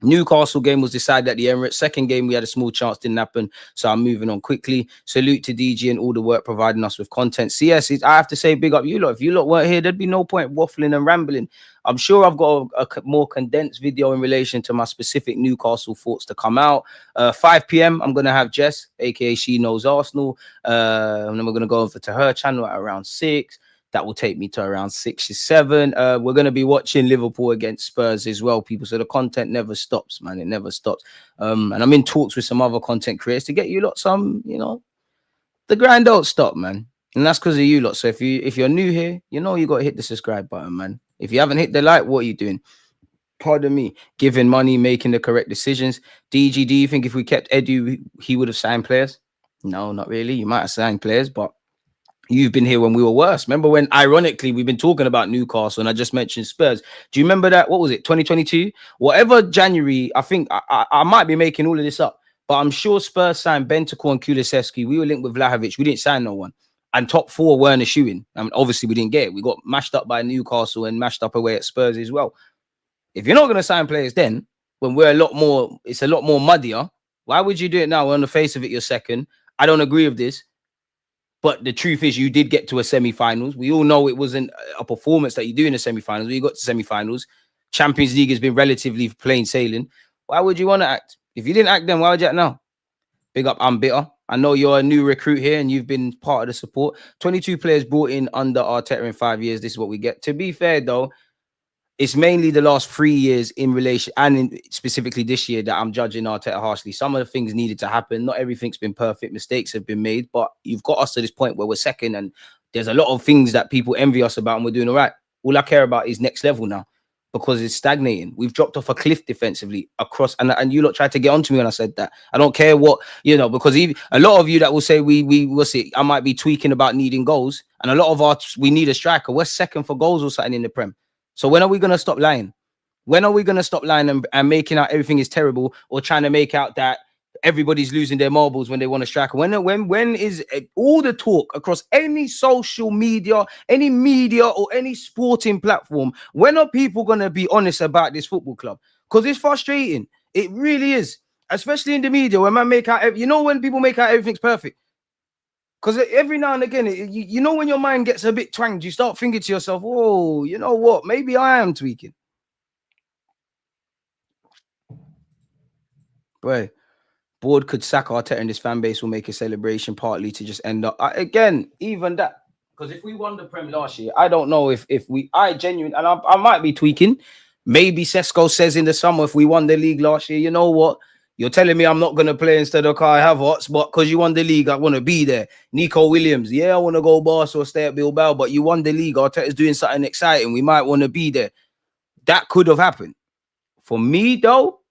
Newcastle game was decided at the Emirates. Second game, we had a small chance, didn't happen. So I'm moving on quickly. Salute to DG and all the work providing us with content. CS, I have to say, big up you lot. If you lot weren't here, there'd be no point waffling and rambling. I'm sure I've got a more condensed video in relation to my specific Newcastle thoughts to come out. 5 p.m, I'm going to have Jess, aka She Knows Arsenal. And then we're going to go over to her channel at around 6. That will take me to around 6 or 7. We're going to be watching Liverpool against Spurs as well, people. So the content never stops, man. It never stops. And I'm in talks with some other content creators to get you lot some, you know, the grind don't stop, man. And that's because of you lot. So if you're new here, you know you got to hit the subscribe button, man. If you haven't hit the like, what are you doing? Pardon me. Giving money, making the correct decisions. DG, do you think if we kept Edu, he would have signed players? No, not really. You might have signed players, but you've been here when we were worse. Remember when, ironically, we've been talking about Newcastle and I just mentioned Spurs. Do you remember that? What was it? 2022? Whatever January, I think I might be making all of this up, but I'm sure Spurs signed Bentancur and Kulusevski. We were linked with Vlahovic. We didn't sign no one. And top 4 weren't a shoo-in. I mean, obviously, we didn't get it. We got mashed up by Newcastle and mashed up away at Spurs as well. If you're not going to sign players then, when we're it's a lot more muddier, why would you do it now? On the face of it, you're second. I don't agree with this. But the truth is, you did get to a semi-finals. We all know it wasn't a performance that you do in the semi-finals. You got to semi-finals. Champions League has been relatively plain sailing. Why would you want to act? If you didn't act then, why would you act now? Big up, I'm bitter. I know you're a new recruit here and you've been part of the support. 22 players brought in under Arteta in 5 years. This is what we get. To be fair, though, it's mainly the last 3 years in relation, and specifically this year, that I'm judging Arteta harshly. Some of the things needed to happen. Not everything's been perfect. Mistakes have been made, but you've got us to this point where we're second, and there's a lot of things that people envy us about, and we're doing all right. All I care about is next level now, because it's stagnating. We've dropped off a cliff defensively across, and you lot tried to get onto me when I said that. I don't care what, you know, because even a lot of you that will say we will see, I might be tweaking about needing goals, and a lot of we need a striker. We're second for goals or something in the Prem. So when are we going to stop lying? When are we going to stop lying and making out everything is terrible, or trying to make out that everybody's losing their marbles when they want a striker? When is all the talk across any social media, any media or any sporting platform, when are people going to be honest about this football club? Because it's frustrating. It really is. Especially in the media, when man make out, you know, when people make out everything's perfect. Because every now and again, you know, when your mind gets a bit twanged, you start thinking to yourself, oh, you know what? Maybe I am tweaking. Boy, Board could sack Arteta and this fan base will make a celebration partly to just end up. Again, even that. Because if we won the Prem last year, I don't know if I genuinely, and I might be tweaking. Maybe Sesko says in the summer, if we won the league last year, you know what? You're telling me I'm not going to play instead of Kai Havertz, but because you won the league, I want to be there. Nico Williams, yeah, I want to go Barca or stay at Bilbao, but you won the league. Arteta's doing something exciting. We might want to be there. That could have happened. For me, though,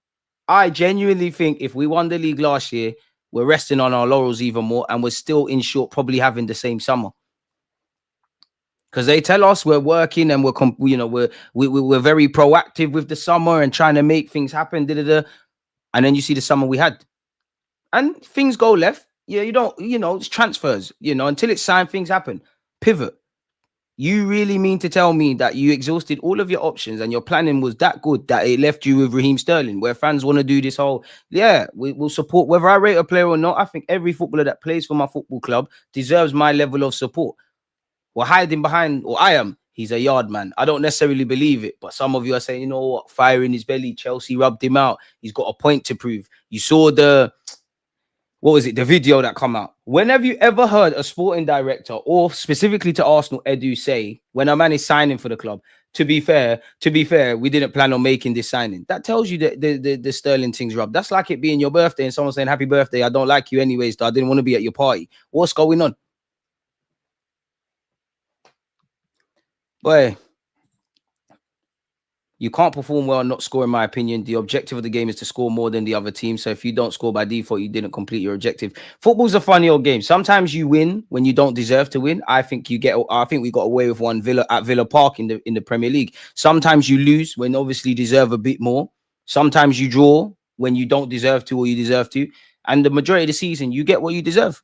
I genuinely think if we won the league last year, we're resting on our laurels even more, and we're still in short, probably having the same summer. Because they tell us we're working and we're very proactive with the summer and trying to make things happen. And then you see the summer we had, and things go left. Yeah, it's transfers. Until it's signed, things happen. Pivot. You really mean to tell me that you exhausted all of your options and your planning was that good that it left you with Raheem Sterling, where fans want to do this whole, we will support, whether I rate a player or not. I think every footballer that plays for my football club deserves my level of support. We're hiding behind, or I am, he's a yard man. I don't necessarily believe it, but some of you are saying, you know what, fire in his belly, Chelsea rubbed him out. He's got a point to prove. You saw the video that come out. When have you ever heard a sporting director, or specifically to Arsenal, Edu, say, when a man is signing for the club, to be fair, we didn't plan on making this signing? That tells you that the Sterling thing's rubbed. That's like it being your birthday and someone saying, happy birthday, I don't like you anyways, so I didn't want to be at your party. What's going on? Boy, you can't perform well and not score, in my opinion. The objective of the game is to score more than the other team. So if you don't score by default, you didn't complete your objective. Football's a funny old game. Sometimes you win when you don't deserve to win. I think we got away with one at Villa Park in the Premier League. Sometimes you lose when obviously deserve a bit more. Sometimes you draw when you don't deserve to or you deserve to. And the majority of the season, you get what you deserve,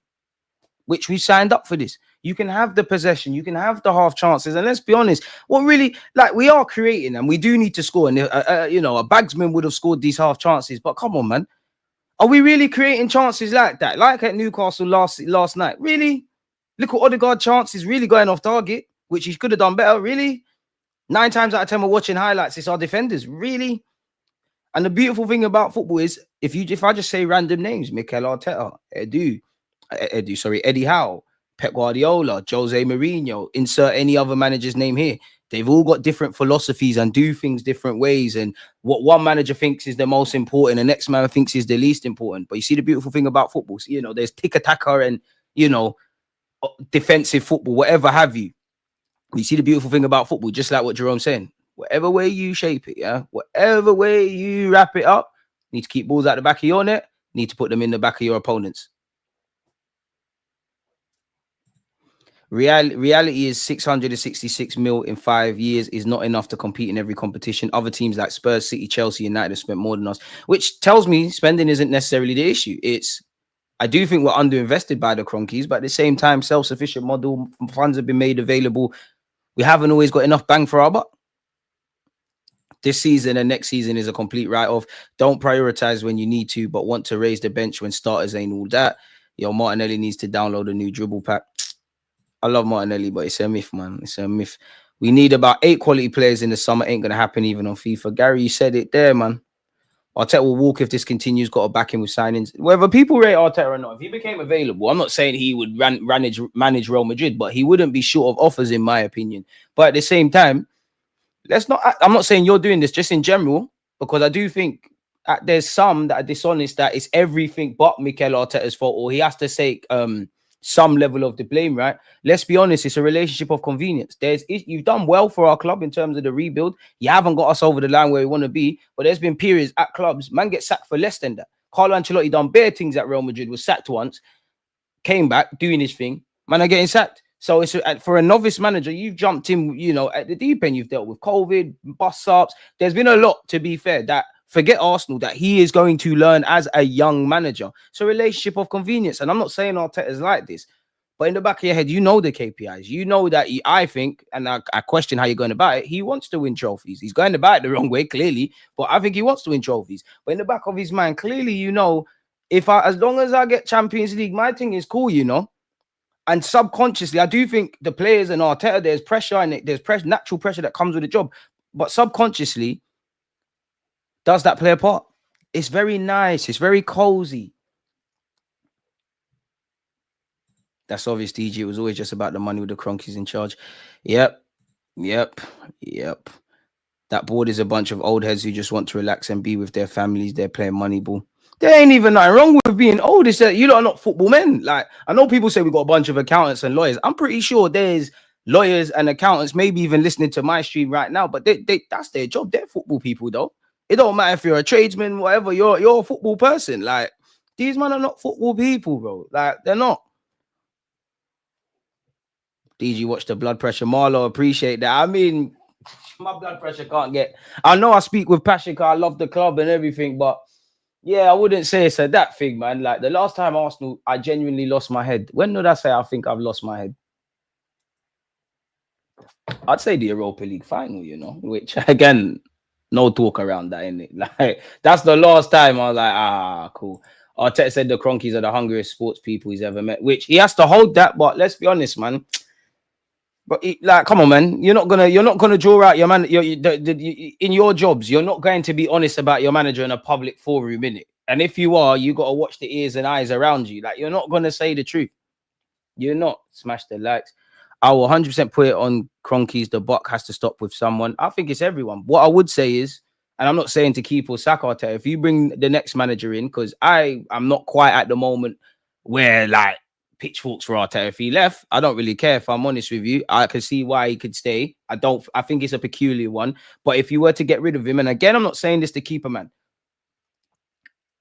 which we signed up for this. You can have the possession, you can have the half chances, and let's be honest, what really, like, we are creating, and we do need to score. And a bagsman would have scored these half chances, but come on, man, are we really creating chances like that? Like at Newcastle last night, really? Look at Odegaard chances, really going off target, which he could have done better. Really, 9 times out of 10 we're watching highlights. It's our defenders, really. And the beautiful thing about football is, if I just say random names, Mikel Arteta, Eddie Howe, Pep Guardiola, Jose Mourinho, insert any other manager's name here. They've all got different philosophies and do things different ways. And what one manager thinks is the most important, the next man thinks is the least important. But you see the beautiful thing about football, so, there's tick-a-tacker and, defensive football, whatever have you. You see the beautiful thing about football, just like what Jerome's saying. Whatever way you shape it, whatever way you wrap it up, you need to keep balls at the back of your net, you need to put them in the back of your opponents. Reality is 666 mil in 5 years is not enough to compete in every competition. Other teams like Spurs, City, Chelsea, United have spent more than us, which tells me spending isn't necessarily the issue. I do think we're underinvested by the Cronkies, but at the same time, self-sufficient model, funds have been made available. We haven't always got enough bang for our buck. This season and next season is a complete write-off. Don't prioritize when you need to, but want to raise the bench when starters ain't all that. Martinelli needs to download a new dribble pack. I love Martinelli, but it's a myth, man. It's a myth. We need about 8 quality players in the summer. Ain't going to happen even on FIFA. Gary, you said it there, man. Arteta will walk if this continues. Got to back him with signings. Whether people rate Arteta or not, if he became available, I'm not saying he would manage Real Madrid, but he wouldn't be short of offers, in my opinion. But at the same time, I'm not saying you're doing this, just in general, because I do think there's some that are dishonest, that it's everything but Mikel Arteta's fault, or he has to take some level of the blame, right? Let's be honest, it's a relationship of convenience. You've done well for our club in terms of the rebuild. You haven't got us over the line where we want to be, but there's been periods at clubs, man get sacked for less than that. Carlo Ancelotti done bare things at Real Madrid, was sacked once, came back doing his thing, man are getting sacked. So it's for a novice manager, you've jumped in, at the deep end. You've dealt with COVID, bust-ups. There's been a lot, to be fair, that forget Arsenal, that he is going to learn as a young manager. So relationship of convenience. And I'm not saying Arteta's like this, but in the back of your head, you know the KPIs. You know that I think, and I question how you're going about it, he wants to win trophies. He's going about it the wrong way, clearly, but I think he wants to win trophies. But in the back of his mind, clearly, as long as I get Champions League, my thing is cool, And subconsciously, I do think the players and Arteta, there's pressure and there's natural pressure that comes with the job. But subconsciously, does that play a part? It's very nice. It's very cozy. That's obvious, DG. It was always just about the money with the Cronkies in charge. Yep. That board is a bunch of old heads who just want to relax and be with their families. They're playing money ball. There ain't even nothing wrong with being old. It's that you lot are not football men. Like, I know people say we got a bunch of accountants and lawyers. I'm pretty sure there's lawyers and accountants, maybe even listening to my stream right now, but they that's their job. They're football people, though. It don't matter if you're a tradesman, whatever, you're a football person. Like, these men are not football people, bro. Like, they're not. DG, watch the blood pressure. Marlo, appreciate that. I mean, my blood pressure can't get. I know I speak with passion because I love the club and everything, but yeah, I wouldn't say it's a that thing, man. Like the last time Arsenal, I genuinely lost my head. When did I say I think I've lost my head? I'd say the Europa League final, you know, which again, no talk around that, innit? Like that's the last time I was like, cool. Arteta said the Cronkies are the hungriest sports people he's ever met, which he has to hold that. But let's be honest, man. But like, come on, man. You're not gonna draw out your man. In your jobs, you're not going to be honest about your manager in a public forum, innit? And if you are, you gotta watch the ears and eyes around you. Like, you're not gonna say the truth. You're not. Smash the likes. I will 100% put it on Cronkies. The buck has to stop with someone. I think it's everyone. What I would say is, and I'm not saying to keep or sack Arteta, if you bring the next manager in, because I'm not quite at the moment where like pitchforks for Arteta. If he left, I don't really care. If I'm honest with you, I can see why he could stay. I think it's a peculiar one. But if you were to get rid of him, and again, I'm not saying this to keep a man.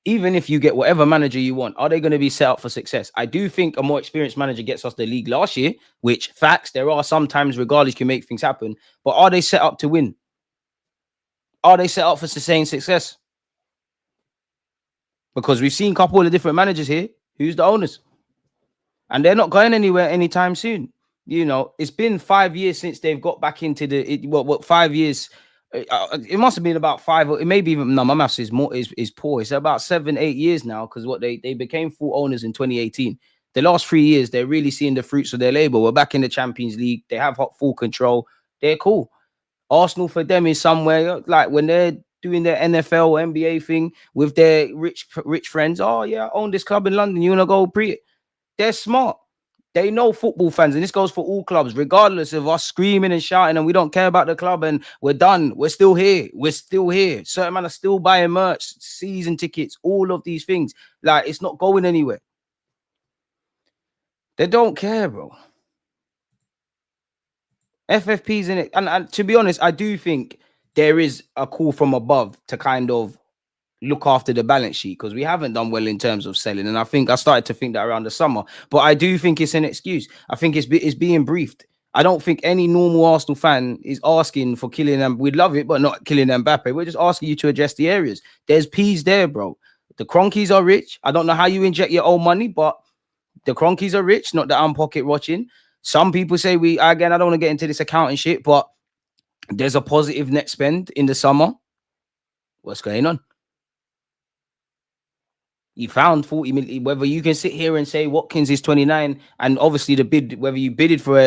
Even if you get whatever manager you want, are they going to be set up for success? I do think a more experienced manager gets us the league last year, which facts, there are sometimes regardless can make things happen. But are they set up to win? Are they set up for sustained success? Because we've seen a couple of different managers here. Who's the owners? And they're not going anywhere anytime soon. You know, it's been 5 years since they've got back into the 5 years. It must have been about 5, or maybe even no. My maths is poor. It's about 7, 8 years now because they became full owners in 2018. The last 3 years, they're really seeing the fruits of their labor. We're back in the Champions League. They have full control. They're cool. Arsenal for them is somewhere like when they're doing their NFL or NBA thing with their rich friends. Oh yeah, I own this club in London. You wanna go pre it? They're smart. They know football fans, and this goes for all clubs, regardless of us screaming and shouting, and we don't care about the club, and we're done. We're still here. We're still here. Certain men are still buying merch, season tickets, all of these things. Like, it's not going anywhere. They don't care, bro. FFP's in it. And to be honest, I do think there is a call from above to kind of look after the balance sheet because we haven't done well in terms of selling. And I think I started to think that around the summer. But I do think it's an excuse. I think it's being briefed. I don't think any normal Arsenal fan is asking for Kylian. We'd love it, but not Kylian Mbappe. We're just asking you to address the areas. There's P's there, bro. The Cronkies are rich. I don't know how you inject your own money, but the Cronkies are rich, not that I'm pocket watching. Some people say I don't want to get into this accounting shit, but there's a positive net spend in the summer. What's going on? You found 40 million. Whether you can sit here and say Watkins is 29, and obviously the bid, whether you bidded for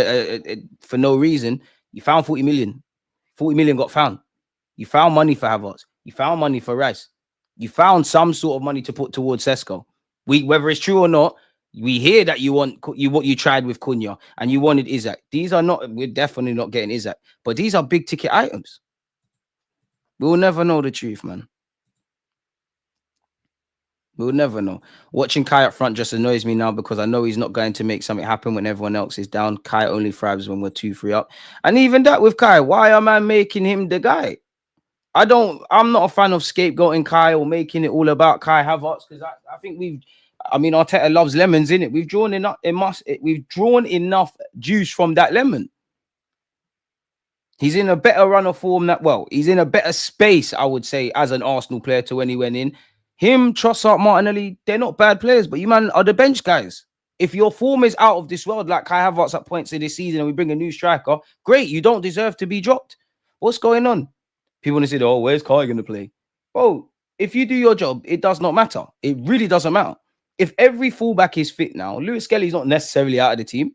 for no reason, you found 40 million. 40 million got found. You found money for Havertz. You found money for Rice. You found some sort of money to put towards Sesko. Whether it's true or not, we hear that you want what you tried with Cunha and you wanted Isaac. These are not. We're definitely not getting Isaac, but these are big ticket items. We'll never know the truth, man. We'll never know. Watching Kai up front just annoys me now because I know he's not going to make something happen when everyone else is down. Kai only thrives when we're 2-3 up. And even that with Kai, why am I making him the guy? I'm not a fan of scapegoating Kai or making it all about Kai Havertz because I think Arteta loves lemons, innit? We've drawn enough juice from that lemon. He's in a better run of form he's in a better space, I would say, as an Arsenal player to when he went in. Him, Trossard, Martinelli, they're not bad players, but you man are the bench guys. If your form is out of this world, like Kai Havertz at points of this season, and we bring a new striker, great, you don't deserve to be dropped. What's going on? People want to say, oh, where's Kai going to play? Oh, if you do your job, it does not matter. It really doesn't matter. If every fullback is fit now, Lewis Skelly's not necessarily out of the team.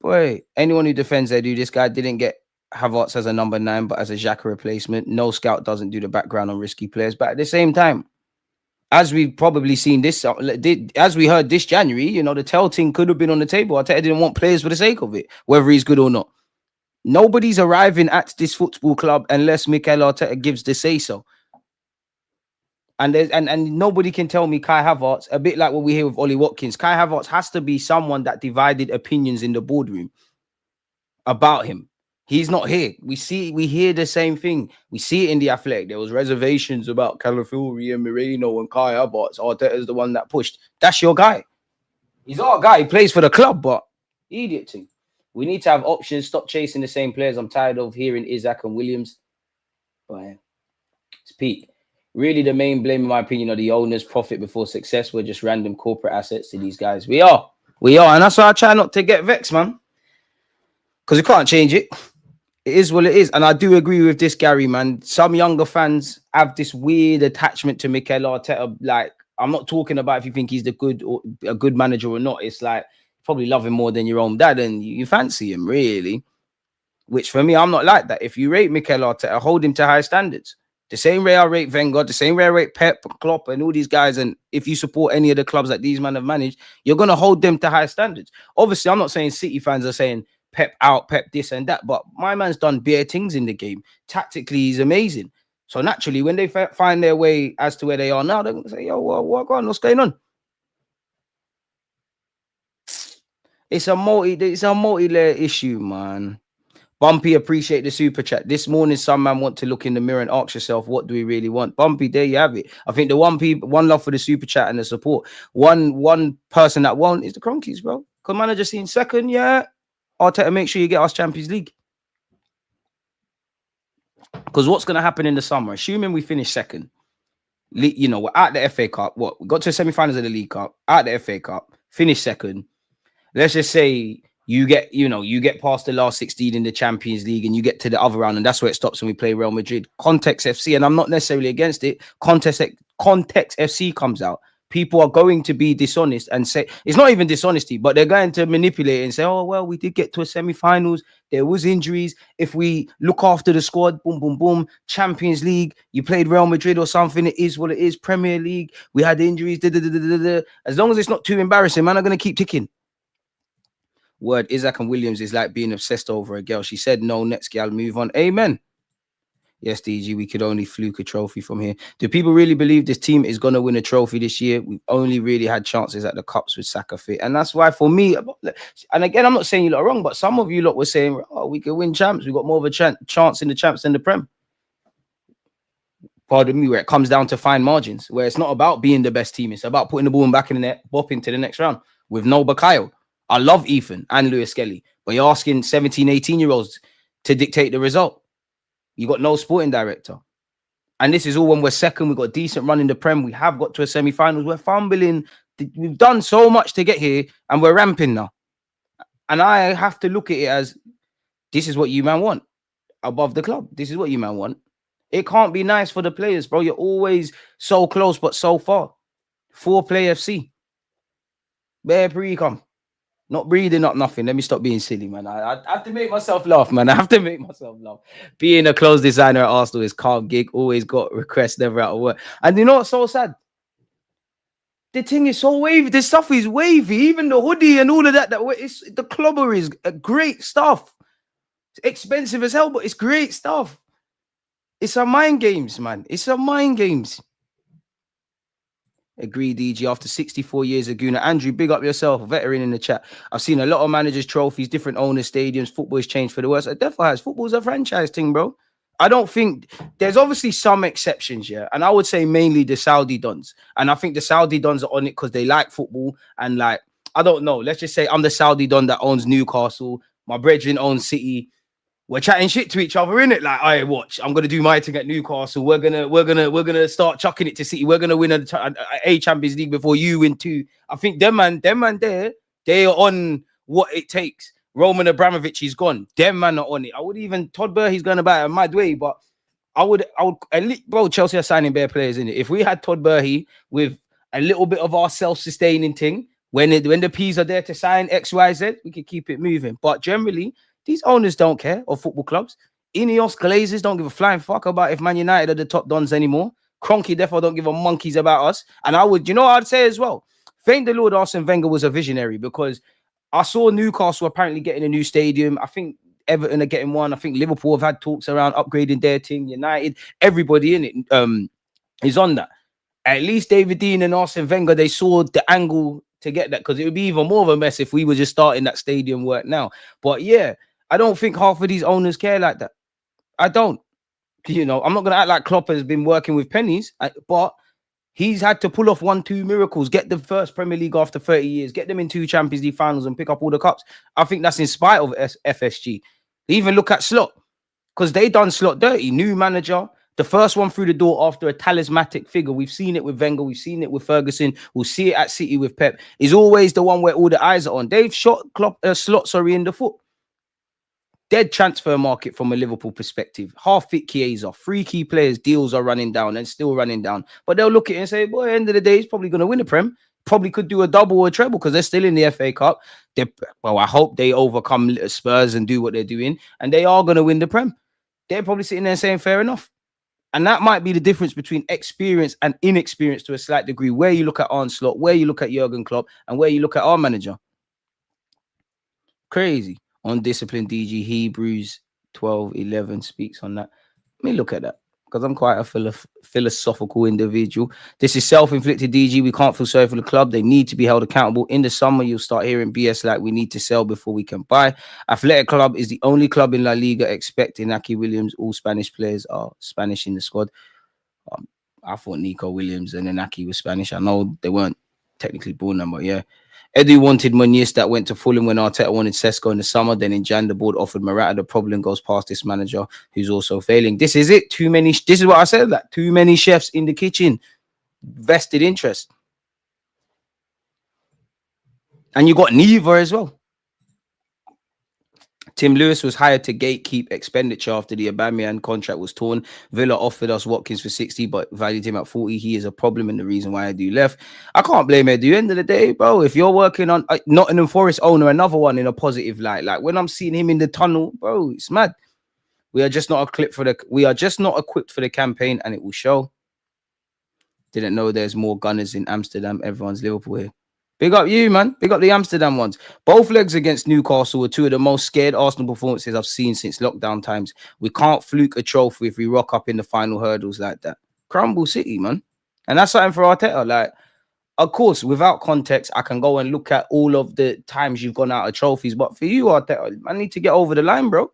Boy, anyone who defends Edu, this guy didn't get Havertz as a number 9, but as a Xhaka replacement. No scout doesn't do the background on risky players. But at the same time, as we've probably seen this, as we heard this January, you know, the tell thing could have been on the table. Arteta didn't want players for the sake of it, whether he's good or not. Nobody's arriving at this football club unless Mikel Arteta gives the say-so. And nobody can tell me Kai Havertz, a bit like what we hear with Ollie Watkins, Kai Havertz has to be someone that divided opinions in the boardroom about him. He's not here. We hear the same thing. We see it in the Athletic. There was reservations about Calafiori and Moreno and Kai Havertz. Arteta's the one that pushed. That's your guy. He's our guy. He plays for the club, but idiot thing. We need to have options. Stop chasing the same players. I'm tired of hearing Isaac and Williams. But it's peak. Really, the main blame, in my opinion, are the owners. Profit before success. We're just random corporate assets to these guys. We are. And that's why I try not to get vexed, man. Because we can't change it. It is what it is. And I do agree with this, Gary, man. Some younger fans have this weird attachment to Mikel Arteta. Like, I'm not talking about if you think he's a good manager or not. It's like, probably love him more than your own dad and you fancy him, really. Which, for me, I'm not like that. If you rate Mikel Arteta, hold him to high standards. The same way I rate Wenger, the same way I rate Pep, Klopp, and all these guys. And if you support any of the clubs that these men have managed, you're going to hold them to high standards. Obviously, I'm not saying City fans are saying Pep out, Pep this and that, but my man's done bare things in the game. Tactically, he's amazing. So naturally, when they find their way as to where they are now, they're going to say, yo, what's going on? It's a multi-layer issue, man. Bumpy, appreciate the super chat. This morning, some man want to look in the mirror and ask yourself, what do we really want? Bumpy, there you have it. I think the one love for the super chat and the support. One person that won is the Cronkies, bro. Could manager seen second, yeah. Arteta, make sure you get us Champions League. Because what's going to happen in the summer? Assuming we finish second, you know, we're at the FA Cup. What? We got to the semi-finals of the League Cup, at the FA Cup, finish second. Let's just say you get past the last 16 in the Champions League and you get to the other round, and that's where it stops when we play Real Madrid. Context FC, and I'm not necessarily against it. Context FC comes out. People are going to be dishonest and say, it's not even dishonesty, but they're going to manipulate and say, oh, well, we did get to a semi-finals. There was injuries. If we look after the squad, boom, boom, boom, Champions League, you played Real Madrid or something, it is what it is. Premier League, we had injuries. As long as it's not too embarrassing, man, I'm going to keep ticking. Word, Isaac and Williams is like being obsessed over a girl. She said no, next gal, move on. Amen. Yes, DG, we could only fluke a trophy from here. Do people really believe this team is going to win a trophy this year? We've only really had chances at the Cups with Saka fit. And that's why for me, and again, I'm not saying you lot are wrong, but some of you lot were saying, oh, we could win champs. We've got more of a chance in the champs than the Prem. Pardon me, where it comes down to fine margins, where it's not about being the best team. It's about putting the ball back in the net, bopping to the next round with no Bakayo. I love Ethan and Lewis Skelly, but you're asking 17, 18-year-olds to dictate the result. You got no sporting director. And this is all when we're second. We've got a decent run in the Prem. We have got to a semi-finals. We're fumbling. We've done so much to get here, and we're ramping now. And I have to look at it as, this is what you man want above the club. This is what you man want. It can't be nice for the players, bro. You're always so close, but so far. 4-play FC. Where pre-come? Not breathing up nothing. Let me stop being silly, man. I have to make myself laugh, man. I have to make myself laugh. Being a clothes designer at Arsenal is calm gig. Always got requests, never out of work. And you know what's so sad? The thing is so wavy. The stuff is wavy. Even the hoodie and all of that. The clobber is great stuff. It's expensive as hell, but it's great stuff. It's a mind games, man. It's a mind games. Agree, DG. After 64 years of Gooner. Andrew, big up yourself, veteran in the chat. I've seen a lot of managers' trophies, different owners, stadiums. Football has changed for the worse. It definitely has. Football's a franchise thing, bro. I don't think there's obviously some exceptions, yeah. And I would say mainly the Saudi dons. And I think the Saudi dons are on it because they like football. And like, I don't know. Let's just say I'm the Saudi don that owns Newcastle. My brethren owns City. We're chatting shit to each other, innit? Like, all right, watch. I'm gonna do my thing at Newcastle. We're gonna start chucking it to City. We're gonna win a Champions League before you win 2. I think them man there, they are on what it takes. Roman Abramovich is gone. Them man are on it. I would even Todd Burley's going about it a mad way, but I would at least, bro. Chelsea are signing bare players in it. If we had Todd Burley with a little bit of our self-sustaining thing. When the P's are there to sign X, Y, Z, we can keep it moving. But generally, these owners don't care, of football clubs. Ineos, Glazers don't give a flying fuck about if Man United are the top dons anymore. Cronky therefore don't give a monkeys about us. And I would, you know what I'd say as well? Thank the Lord Arsene Wenger was a visionary, because I saw Newcastle apparently getting a new stadium. I think Everton are getting one. I think Liverpool have had talks around upgrading their team. United, everybody in it is on that. At least David Dean and Arsene Wenger, they saw the angle to get that, because it would be even more of a mess if we were just starting that stadium work now. But yeah, I don't think half of these owners care like that. I don't. You know, I'm not going to act like Klopp has been working with pennies, but he's had to pull off 1-2 miracles, get the first Premier League after 30 years, get them in 2 Champions League finals and pick up all the cups. I think that's in spite of FSG. Even look at Slot, because they done Slot dirty. New manager, the first one through the door after a talismanic figure. We've seen it with Wenger. We've seen it with Ferguson. We'll see it at City with Pep. Is always the one where all the eyes are on. They've shot Slot in the foot. Dead transfer market from a Liverpool perspective. Half-fit Chiesa, 3 key players, deals are running down and still running down. But they'll look at it and say, boy, at the end of the day, he's probably going to win a Prem. Probably could do a double or a treble because they're still in the FA Cup. Well, I hope they overcome Spurs and do what they're doing. And they are going to win the Prem. They're probably sitting there saying, fair enough. And that might be the difference between experience and inexperience to a slight degree, where you look at Arne Slot, where you look at Jurgen Klopp, and where you look at our manager. Crazy. Undisciplined DG, Hebrews 12:11 speaks on that. Let me look at that, because I'm quite a philosophical individual. This is self-inflicted DG. We can't feel sorry for the club. They need to be held accountable. In the summer, you'll start hearing BS like we need to sell before we can buy. Athletic Club is the only club in La Liga expecting Iñaki Williams. All Spanish players are Spanish in the squad. I thought Nico Williams and Iñaki were Spanish. I know they weren't technically born them, but yeah. Edu wanted Muniz, that went to Fulham when Arteta wanted Sesko in the summer. Then in Jan, the board offered Morata. The problem goes past this manager who's also failing. This is it. This is what I said, that too many chefs in the kitchen. Vested interest. And you got Neva as well. Tim Lewis was hired to gatekeep expenditure after the Aubameyang contract was torn. Villa offered us Watkins for 60, but valued him at 40. He is a problem and the reason why Edu left. I can't blame Edu. End of the day, bro, if you're working on Nottingham Forest owner, another one in a positive light. Like when I'm seeing him in the tunnel, bro, it's mad. We are just not equipped for the campaign, and it will show. Didn't know there's more Gunners in Amsterdam. Everyone's Liverpool here. Big up you, man. Big up the Amsterdam ones. Both legs against Newcastle were 2 of the most scared Arsenal performances I've seen since lockdown times. We can't fluke a trophy if we rock up in the final hurdles like that. Crumble City, man. And that's something for Arteta. Like, of course, without context, I can go and look at all of the times you've gone out of trophies. But for you, Arteta, I need to get over the line, bro.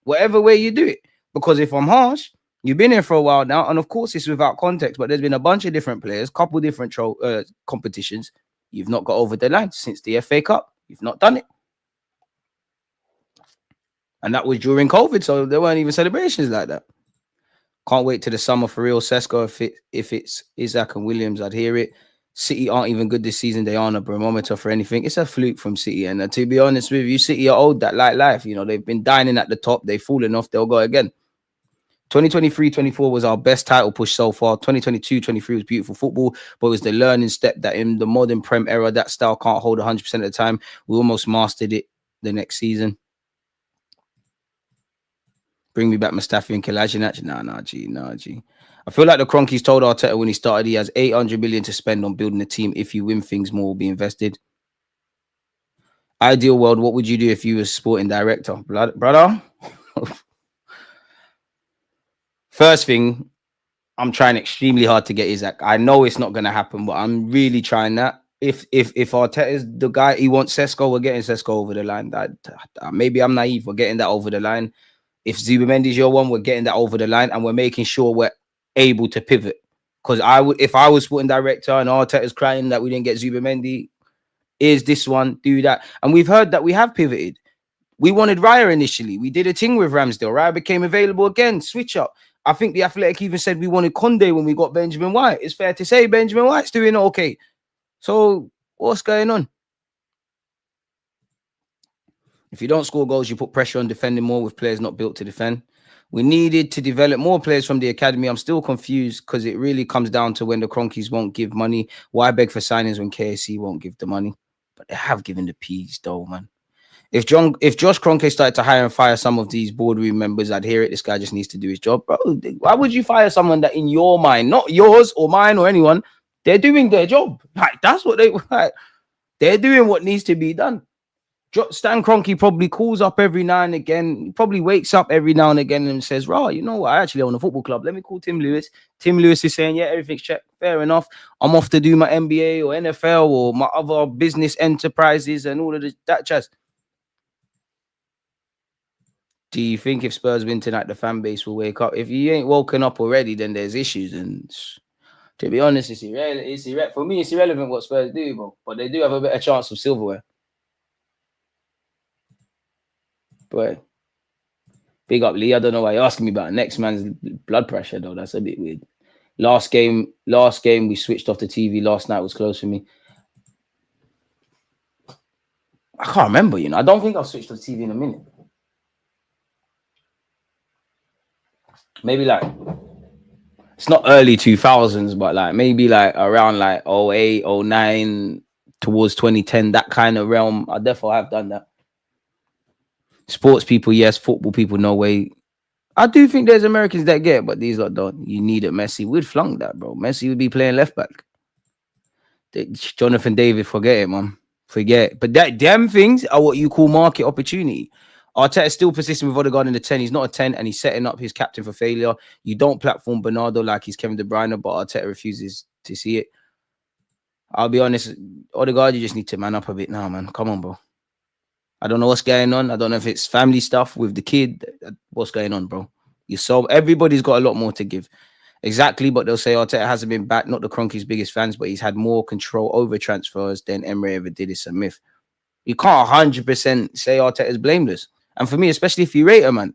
Whatever way you do it. Because if I'm harsh, you've been here for a while now. And of course, it's without context. But there's been a bunch of different players, couple different competitions. You've not got over the line since the FA Cup. You've not done it. And that was during COVID, so there weren't even celebrations like that. Can't wait till the summer for real. Sesko, if it's Isaac and Williams, I'd hear it. City aren't even good this season. They aren't a barometer for anything. It's a fluke from City. And to be honest with you, City are old that light life. You know, they've been dining at the top. They've fallen off. They'll go again. 2023-24 was our best title push so far. 2022-23 was beautiful football, but it was the learning step that in the modern Prem era, that style can't hold 100% of the time. We almost mastered it the next season. Bring me back Mustafi and Kolasinac. Nah, G. I feel like the Cronkies told Arteta when he started he has 800 million to spend on building a team. If you win things, more will be invested. Ideal world, what would you do if you were sporting director? Brother? First thing, I'm trying extremely hard to get Isaac. I know it's not going to happen, but I'm really trying that. If Arteta is the guy, he wants Sesko, we're getting Sesko over the line. Maybe I'm naive. We're getting that over the line. If Zubimendi's your one, we're getting that over the line, and we're making sure we're able to pivot. Because if I was sporting director and Arteta's crying that we didn't get Zubimendi, is this one, do that. And we've heard that we have pivoted. We wanted Raya initially. We did a thing with Ramsdale. Raya became available again. Switch up. I think the Athletic even said we wanted Conde when we got Benjamin White. It's fair to say Benjamin White's doing okay. So what's going on? If you don't score goals, you put pressure on defending more with players not built to defend. We needed to develop more players from the academy. I'm still confused because it really comes down to when the Cronkies won't give money. Why beg for signings when KSC won't give the money? But they have given the P's though, man. If Josh Kroenke started to hire and fire some of these boardroom members, I'd hear it. This guy just needs to do his job, bro. Why would you fire someone that, in your mind, not yours or mine or anyone, they're doing their job? Like that's what they're doing. What needs to be done. Stan Kroenke probably calls up every now and again. He probably wakes up every now and again and says, "Right, you know what? I actually own a football club. Let me call Tim Lewis." Tim Lewis is saying, "Yeah, everything's checked. Fair enough. I'm off to do my NBA or NFL or my other business enterprises and all of that jazz." Do you think if Spurs win tonight, the fan base will wake up? If you ain't woken up already, then there's issues. And to be honest, it's irrelevant. For me, it's irrelevant what Spurs do, bro. But they do have a better chance of silverware. But big up Lee. I don't know why you're asking me about next man's blood pressure, though. That's a bit weird. Last game, we switched off the TV. Last night was close for me. I can't remember, you know. I don't think I've switched off the TV in a minute. Maybe like, it's not early 2000s, but like maybe like around like 08, 09 towards 2010, that kind of realm. I definitely have done that. Sports people, yes. Football people, no way. I do think there's Americans that get it, but these lot don't. You need it. Messi would flunk that, bro. Messi would be playing left back. Jonathan David, forget it, man. Forget it. But them things are what you call market opportunity. Arteta is still persisting with Odegaard in the 10. He's not a 10, and he's setting up his captain for failure. You don't platform Bernardo like he's Kevin De Bruyne, but Arteta refuses to see it. I'll be honest, Odegaard, you just need to man up a bit now, man. Come on, bro. I don't know what's going on. I don't know if it's family stuff with the kid. What's going on, bro? Everybody's got a lot more to give. Exactly, but they'll say Arteta hasn't been back. Not the Cronkies' biggest fans, but he's had more control over transfers than Emery ever did. It's a myth. You can't 100% say Arteta is blameless. And for me, especially if you rate him, man.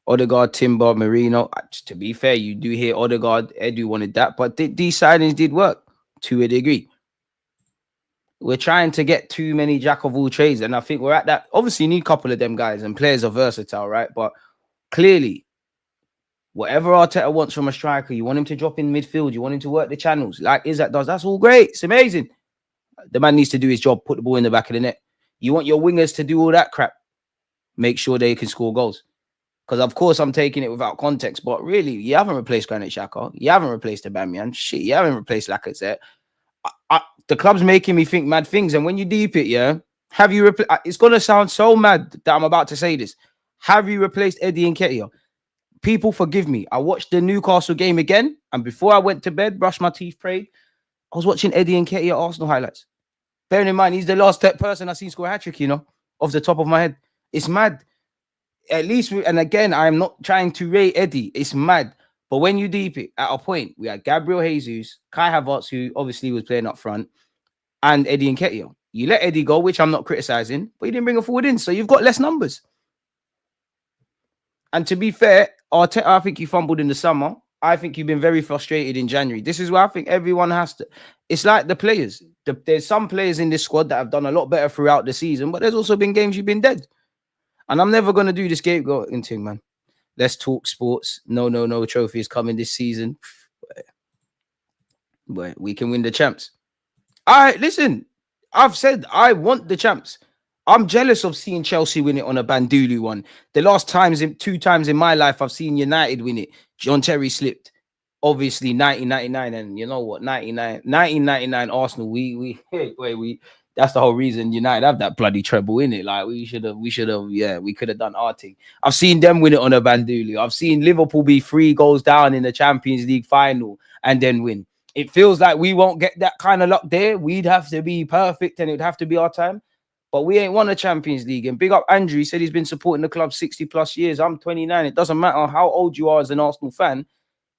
Odegaard, Timber, Marino. To be fair, you do hear Odegaard, Edu wanted that, but these signings did work to a degree. We're trying to get too many jack of all trades, and I think we're at that. Obviously, you need a couple of them guys, and players are versatile, right? But clearly, whatever Arteta wants from a striker, you want him to drop in midfield, you want him to work the channels, like Isak does. That's all great. It's amazing. The man needs to do his job, put the ball in the back of the net. You want your wingers to do all that crap. Make sure they can score goals. Because, of course, I'm taking it without context, but really, you haven't replaced Granit Xhaka. You haven't replaced Aubameyang. Shit, you haven't replaced Lacazette. The club's making me think mad things. And when you deep it, yeah, have you replaced... It's going to sound so mad that I'm about to say this. Have you replaced Eddie Nketiah? People forgive me. I watched the Newcastle game again, and before I went to bed, brushed my teeth, prayed, I was watching Eddie Nketiah Arsenal highlights. Bearing in mind, he's the last person I've seen score a hat-trick, you know, off the top of my head. It's mad. At least, and again, I'm not trying to rate Eddie. It's mad. But when you deep it, at a point, we had Gabriel Jesus, Kai Havertz, who obviously was playing up front, and Eddie Nketiah. You let Eddie go, which I'm not criticizing, but you didn't bring a forward in, so you've got less numbers. And to be fair, Arteta, I think you fumbled in the summer. I think you've been very frustrated in January. This is where I think everyone has to. It's like the players. There's some players in this squad that have done a lot better throughout the season, but there's also been games you've been dead. And I'm never going to do the scapegoating thing, man. Let's talk sports. No trophy is coming this season. But we can win the champs. All right, listen. I've said I want the champs. I'm jealous of seeing Chelsea win it on a Bandulu one. The last two times in my life, I've seen United win it. John Terry slipped. Obviously, 1999, and you know what? 1999 Arsenal. We that's the whole reason United have that bloody treble in it. Like we should have, yeah, we could have done our thing. I've seen them win it on a Bandulu. I've seen Liverpool be 3 goals down in the Champions League final and then win. It feels like we won't get that kind of luck there. We'd have to be perfect and it'd have to be our time. But we ain't won a Champions League. And big up Andrew. He said he's been supporting the club 60 plus years. I'm 29. It doesn't matter how old you are as an Arsenal fan.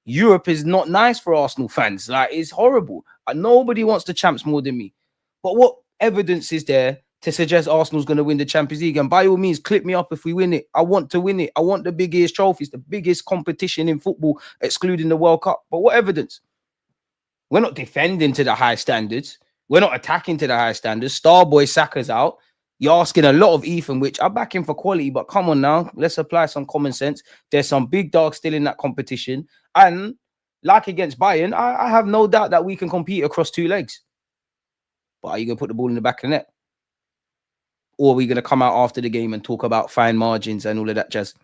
Europe is not nice for Arsenal fans. Like, it's horrible. Nobody wants the champs more than me. But what evidence is there to suggest Arsenal's going to win the Champions League? And by all means, clip me up if we win it. I want to win it. I want the biggest trophies, the biggest competition in football, excluding the World Cup. But what evidence? We're not defending to the high standards. We're not attacking to the high standards. Starboy Saka's out. You're asking a lot of Ethan, which I back him for quality, but come on now, let's apply some common sense. There's some big dogs still in that competition. And like against Bayern, I have no doubt that we can compete across 2 legs. But are you going to put the ball in the back of the net? Or are we going to come out after the game and talk about fine margins and all of that jazz?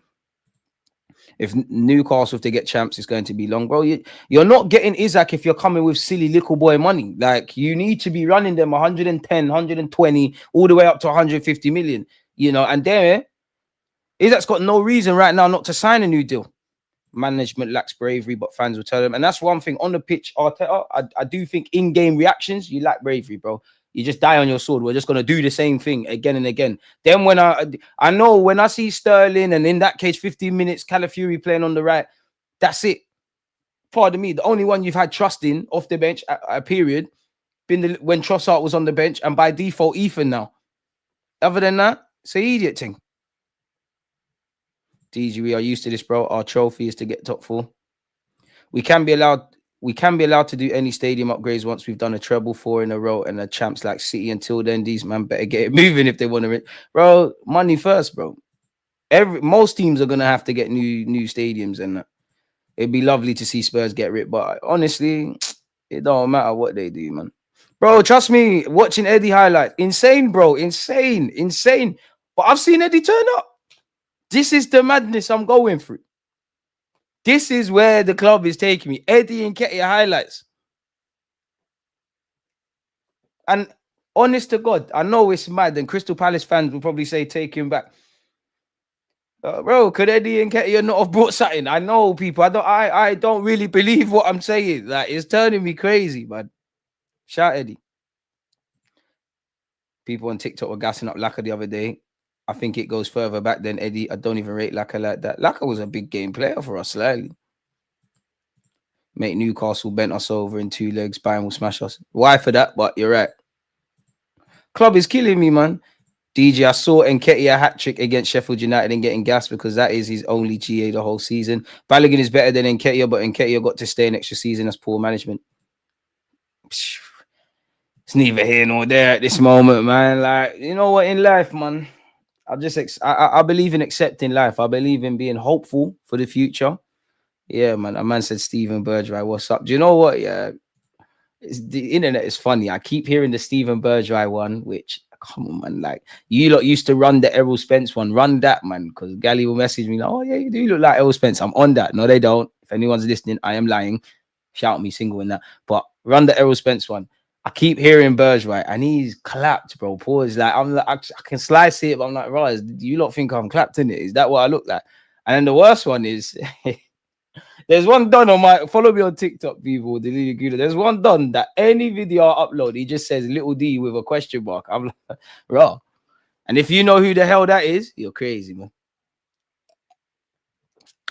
If Newcastle, if they get champs, it's going to be long, bro. You're not getting Isaac if you're coming with silly little boy money. Like, you need to be running them 110, 120, all the way up to 150 million, you know. And there, Isaac's got no reason right now not to sign a new deal. Management lacks bravery, but fans will tell them. And that's one thing on the pitch, Arteta, I do think in-game reactions, you lack bravery, bro. You just die on your sword. We're just going to do the same thing again and again. Then when I know when I see Sterling, and in that case, 15 minutes, Calafiori playing on the right, that's it. Pardon me, the only one you've had trust in off the bench at a period been when Trossard was on the bench, and by default, Ethan now. Other than that, it's an idiot thing. DG, we are used to this, bro. Our trophy is to get top 4. We can be allowed to do any stadium upgrades once we've done a treble 4 in a row and a champs like City. Until then, these man better get it moving if they want to. Bro, money first, bro. Most teams are gonna have to get new stadiums, and it'd be lovely to see Spurs get rid. But honestly, it don't matter what they do, man. Bro, trust me, watching Eddie highlights, insane, bro, insane. But I've seen Eddie turn up. This is the madness I'm going through. This is where the club is taking me. Eddie and Nketiah highlights. And honest to God, I know it's mad, and Crystal Palace fans will probably say take him back. Bro, could Eddie and Nketiah not have brought something? I know people. I don't really believe what I'm saying. Like, it's turning me crazy, man. Shout Eddie. People on TikTok were gassing up Laka the other day. I think it goes further back than Eddie. I don't even rate Laka like that. Laka was a big game player for us, slightly. Mate, Newcastle bent us over in 2 legs. Bayern will smash us. Why for that? But you're right. Club is killing me, man. DJ, I saw Nketiah hat-trick against Sheffield United and getting gas because that is his only GA the whole season. Balogun is better than Nketiah, but Nketiah got to stay an extra season. That's poor management. It's neither here nor there at this moment, man. Like, you know what, in life, man, I believe in accepting life. I believe in being hopeful for the future. Yeah, man. A man said Stephen Bergwijn, what's up? Do you know what? Yeah, the internet is funny. I keep hearing the Stephen Bergwijn one, which, come on, man. Like, you lot used to run the Errol Spence one. Run that, man. Because Gally will message me, like, oh, yeah, you do look like Errol Spence. I'm on that. No, they don't. If anyone's listening, I am lying. Shout me single in that. But run the Errol Spence one. I keep hearing Bergwijn, and he's clapped, bro. Pause. Like, I'm like, I can slice it, but I'm like, right, do you lot think I'm clapped in it? Is that what I look like? And then the worst one is there's one done on my follow me on TikTok, people. Deluded Gooner. There's one done that any video I upload, he just says little D with a question mark. I'm like, raw. And if you know who the hell that is, you're crazy, man.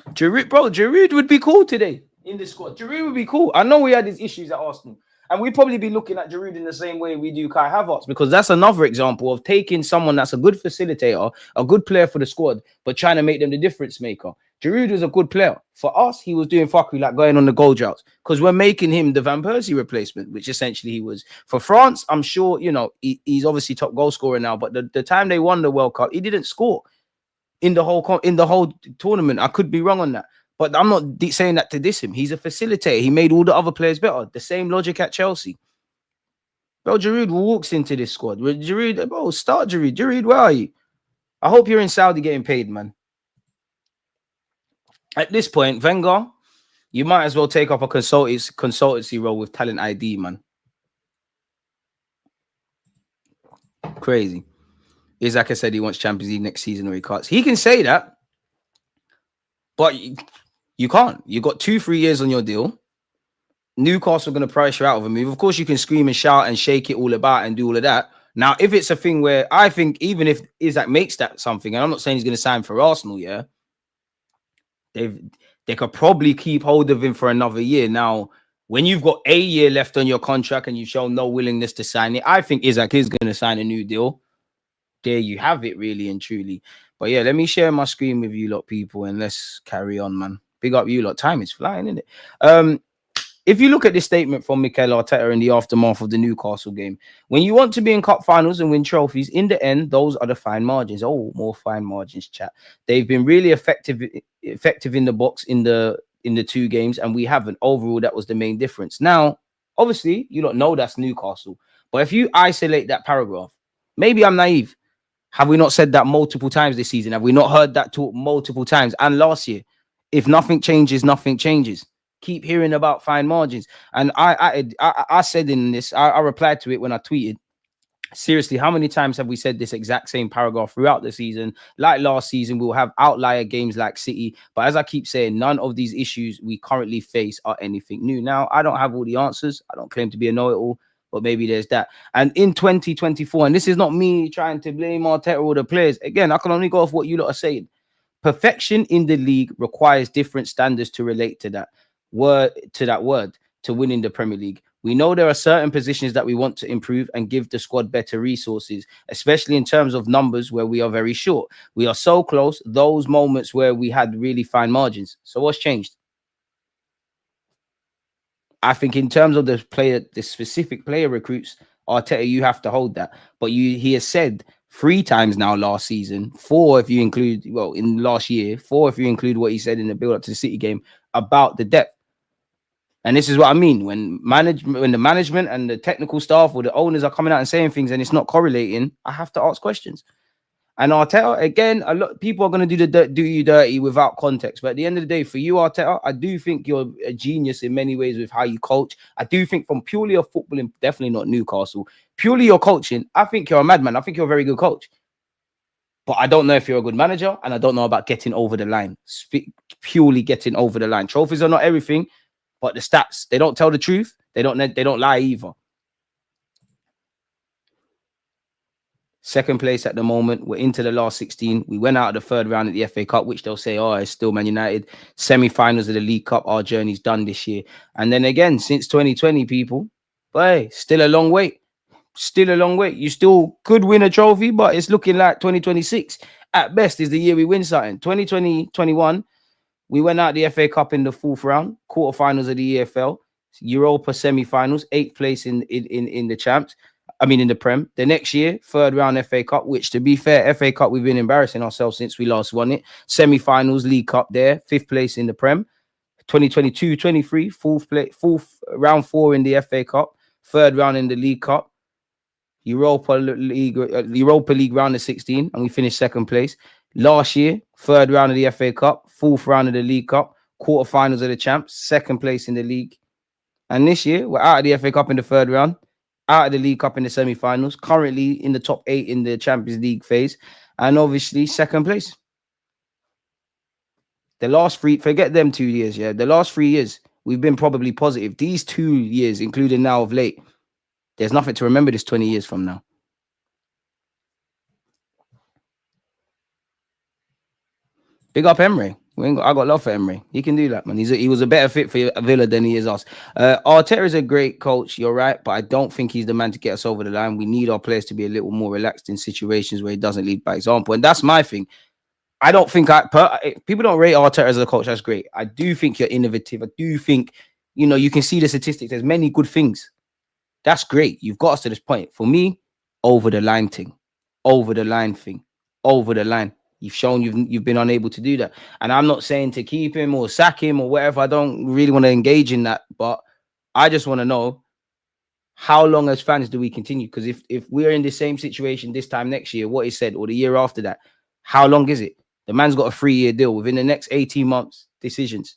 Giroud would be cool today in the squad. Giroud would be cool. I know we had these issues at Arsenal. And we'd probably be looking at Giroud in the same way we do Kai Havertz, because that's another example of taking someone that's a good facilitator, a good player for the squad, but trying to make them the difference maker. Giroud was a good player. For us, he was doing fuckery, like going on the goal droughts, because we're making him the Van Persie replacement, which essentially he was. For France, I'm sure, you know, he's obviously top goal scorer now, but the time they won the World Cup, he didn't score in the whole tournament. I could be wrong on that. But I'm not saying that to diss him. He's a facilitator. He made all the other players better. The same logic at Chelsea. Bro, Giroud walks into this squad. Giroud, bro, start Giroud. Giroud, where are you? I hope you're in Saudi getting paid, man. At this point, Wenger, you might as well take up a consultancy role with Talent ID, man. Crazy. Isaac said he wants Champions League next season or he can't. He can say that, but you can't. You got 2-3 years on your deal. Newcastle are going to price you out of a move. Of course, you can scream and shout and shake it all about and do all of that. Now, if it's a thing where I think even if Isaac makes that something, and I'm not saying he's going to sign for Arsenal, yeah, they could probably keep hold of him for another year. Now, when you've got a year left on your contract and you've shown no willingness to sign it, I think Isaac is going to sign a new deal. There you have it, really and truly. But yeah, let me share my screen with you lot, people, and let's carry on, man. Big up you lot. Time is flying, isn't it? If you look at this statement from Mikel Arteta in the aftermath of the Newcastle game, when you want to be in cup finals and win trophies, in the end, those are the fine margins. Oh, more fine margins, chat. They've been really effective in the box in the two games, and we haven't. Overall, that was the main difference. Now, obviously, you don't know that's Newcastle, but if you isolate that paragraph, maybe I'm naive. Have we not said that multiple times this season? Have we not heard that talk multiple times? And last year, if nothing changes, nothing changes. Keep hearing about fine margins. And I said in this, I replied to it when I tweeted. Seriously, how many times have we said this exact same paragraph throughout the season? Like last season, we'll have outlier games like City. But as I keep saying, none of these issues we currently face are anything new. Now, I don't have all the answers. I don't claim to be a know-it-all, but maybe there's that. And in 2024, and this is not me trying to blame Arteta or the players. Again, I can only go off what you lot are saying. Perfection in the league requires different standards to relate to that word, to winning the Premier League. We know there are certain positions that we want to improve and give the squad better resources, especially in terms of numbers where we are very short. We are so close, those moments where we had really fine margins. So what's changed? I think in terms of the specific player recruits, Arteta, you have to hold that. But he has said 3 times now last season, 4 if you include, in last year, 4 if you include what he said in the build-up to the City game about the depth. And this is what I mean. When the management and the technical staff or the owners are coming out and saying things and it's not correlating, I have to ask questions. And Arteta, again, a lot of people are going to do you dirty without context. But at the end of the day, for you, Arteta, I do think you're a genius in many ways with how you coach. I do think from purely your footballing, definitely not Newcastle, purely your coaching, I think you're a madman. I think you're a very good coach. But I don't know if you're a good manager, and I don't know about getting over the line. Purely getting over the line. Trophies are not everything. But the stats, they don't tell the truth. They don't lie either. Second place at the moment. We're into the last 16. We went out of the third round at the FA Cup, which they'll say, oh, it's still Man United. Semi-finals of the League Cup. Our journey's done this year. And then again, since 2020, people, but hey, still a long wait. Still a long wait. You still could win a trophy, but it's looking like 2026 at best is the year we win something. 2020-21. We went out the FA Cup in the 4th round, quarterfinals of the EFL, Europa semi-finals, 8th place in the champs. I mean, in the Prem. The next year, 3rd round FA Cup, which, to be fair, FA Cup, we've been embarrassing ourselves since we last won it. Semi-finals, League Cup there, 5th place in the Prem. 2022-23, 4th round 4 in the FA Cup, 3rd round in the League Cup. Europa League round of 16, and we finished 2nd place. Last year, 3rd round of the FA Cup, 4th round of the League Cup, quarterfinals of the champs, 2nd place in the league. And this year, we're out of the FA Cup in the 3rd round, out of the League Cup in the semi-finals, currently in the top 8 in the Champions League phase, and obviously 2nd place. The last 3, forget them 2 years, yeah. The last 3 years, we've been probably positive. These 2 years, including now of late, there's nothing to remember this 20 years from now. Big up Emery. I got love for Emery. He can do that, man. He was a better fit for Villa than he is us. Arteta is a great coach, you're right, but I don't think he's the man to get us over the line. We need our players to be a little more relaxed in situations where he doesn't lead by example. And that's my thing. I don't think people don't rate Arteta as a coach. That's great. I do think you're innovative. I do think, you can see the statistics. There's many good things. That's great. You've got us to this point. For me, over the line thing. Over the line thing. Over the line. You've shown you've been unable to do that. And I'm not saying to keep him or sack him or whatever. I don't really want to engage in that. But I just want to know, how long as fans do we continue? Because if we're in the same situation this time next year, what he said, or the year after that, how long is it? The man's got a 3-year deal. Within the next 18 months, decisions.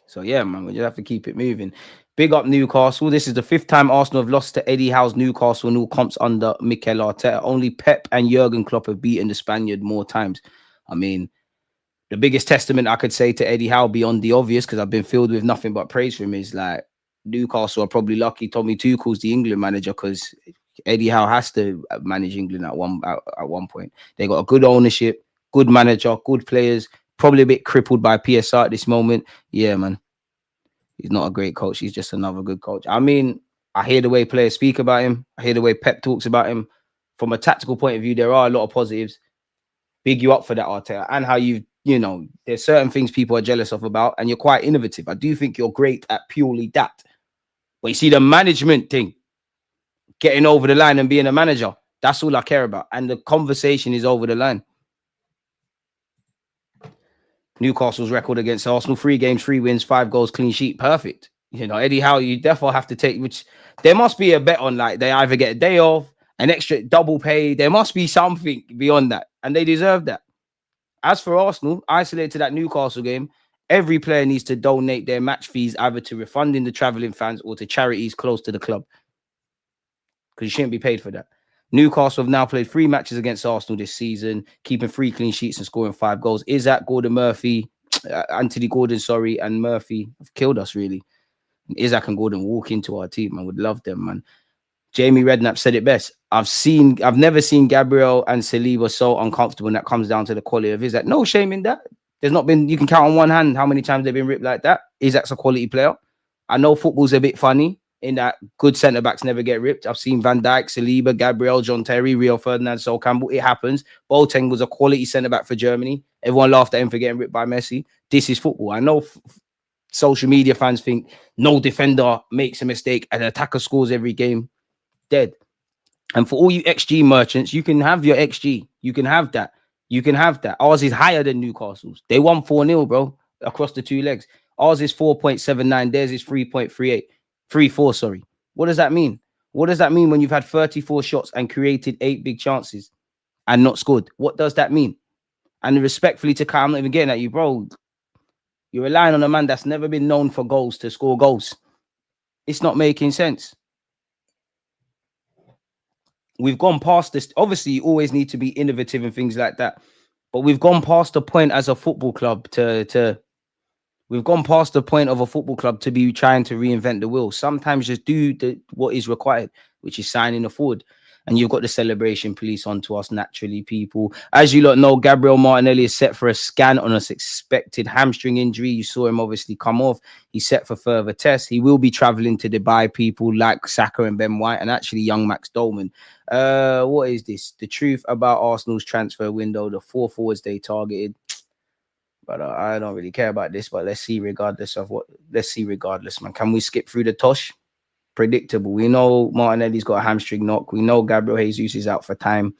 So, yeah, man, we just have to keep it moving. Big up Newcastle. This is the 5th time Arsenal have lost to Eddie Howe's Newcastle in all comps under Mikel Arteta. Only Pep and Jurgen Klopp have beaten the Spaniard more times. I mean, the biggest testament I could say to Eddie Howe, beyond the obvious, because I've been filled with nothing but praise for him, is like Newcastle are probably lucky Tommy Tuchel's the England manager, because Eddie Howe has to manage England at one point. They got a good ownership, good manager, good players, probably a bit crippled by PSR at this moment. Yeah, man. He's not a great coach. He's just another good coach. I mean, I hear the way players speak about him. I hear the way Pep talks about him. From a tactical point of view, there are a lot of positives. Big you up for that, Arteta, and how you've you know, there's certain things people are jealous of about, and you're quite innovative. I do think you're great at purely that. But you see, the management thing, getting over the line and being a manager, that's all I care about. And the conversation is over the line. Newcastle's record against Arsenal: 3 games, 3 wins, 5 goals, clean sheet. Perfect. You know, Eddie Howe, you therefore have to take, which there must be a bet on, like they either get a day off, an extra double pay. There must be something beyond that, and they deserve that. As for Arsenal, isolated to that Newcastle game, every player needs to donate their match fees either to refunding the travelling fans or to charities close to the club, because you shouldn't be paid for that. Newcastle have now played 3 matches against Arsenal this season, keeping 3 clean sheets and scoring 5 goals. Isaac, Gordon Murphy, Anthony Gordon, and Murphy have killed us, really. Isaac and Gordon walk into our team. I would love them, man. Jamie Redknapp said it best. I've never seen Gabriel and Saliba so uncomfortable, and that comes down to the quality of Isaac. No shame in that. There's not been, you can count on one hand how many times they've been ripped like that. Isaac's a quality player. I know football's a bit funny in that good centre-backs never get ripped. I've seen Van Dijk, Saliba, Gabriel, John Terry, Rio Ferdinand, Sol Campbell. It happens. Boateng was a quality centre-back for Germany. Everyone laughed at him for getting ripped by Messi. This is football. I know social media fans think no defender makes a mistake and an attacker scores every game. Dead. And for all you XG merchants, you can have your XG. You can have that. You can have that. Ours is higher than Newcastle's. They won 4-0, bro, across the 2 legs. Ours is 4.79. Theirs is 3.38. 3-4, sorry. What does that mean? What does that mean when you've had 34 shots and created 8 big chances and not scored? What does that mean? And respectfully to Kyle, I'm not even getting at you, bro. You're relying on a man that's never been known for goals to score goals. It's not making sense. We've gone past this. Obviously, you always need to be innovative and things like that. But we've gone past the point as a football club we've gone past the point of a football club to be trying to reinvent the wheel. Sometimes just do what is required, which is signing a forward. And you've got the celebration police onto us naturally, people. As you lot know, Gabriel Martinelli is set for a scan on a suspected hamstring injury. You saw him obviously come off. He's set for further tests. He will be traveling to Dubai, people like Saka and Ben White, and actually young Max Dolman. What is this? The truth about Arsenal's transfer window, the 4 forwards they targeted. But I don't really care about this, but let's see regardless, man. Can we skip through the tosh? Predictable. We know Martinelli's got a hamstring knock. We know Gabriel Jesus is out for time.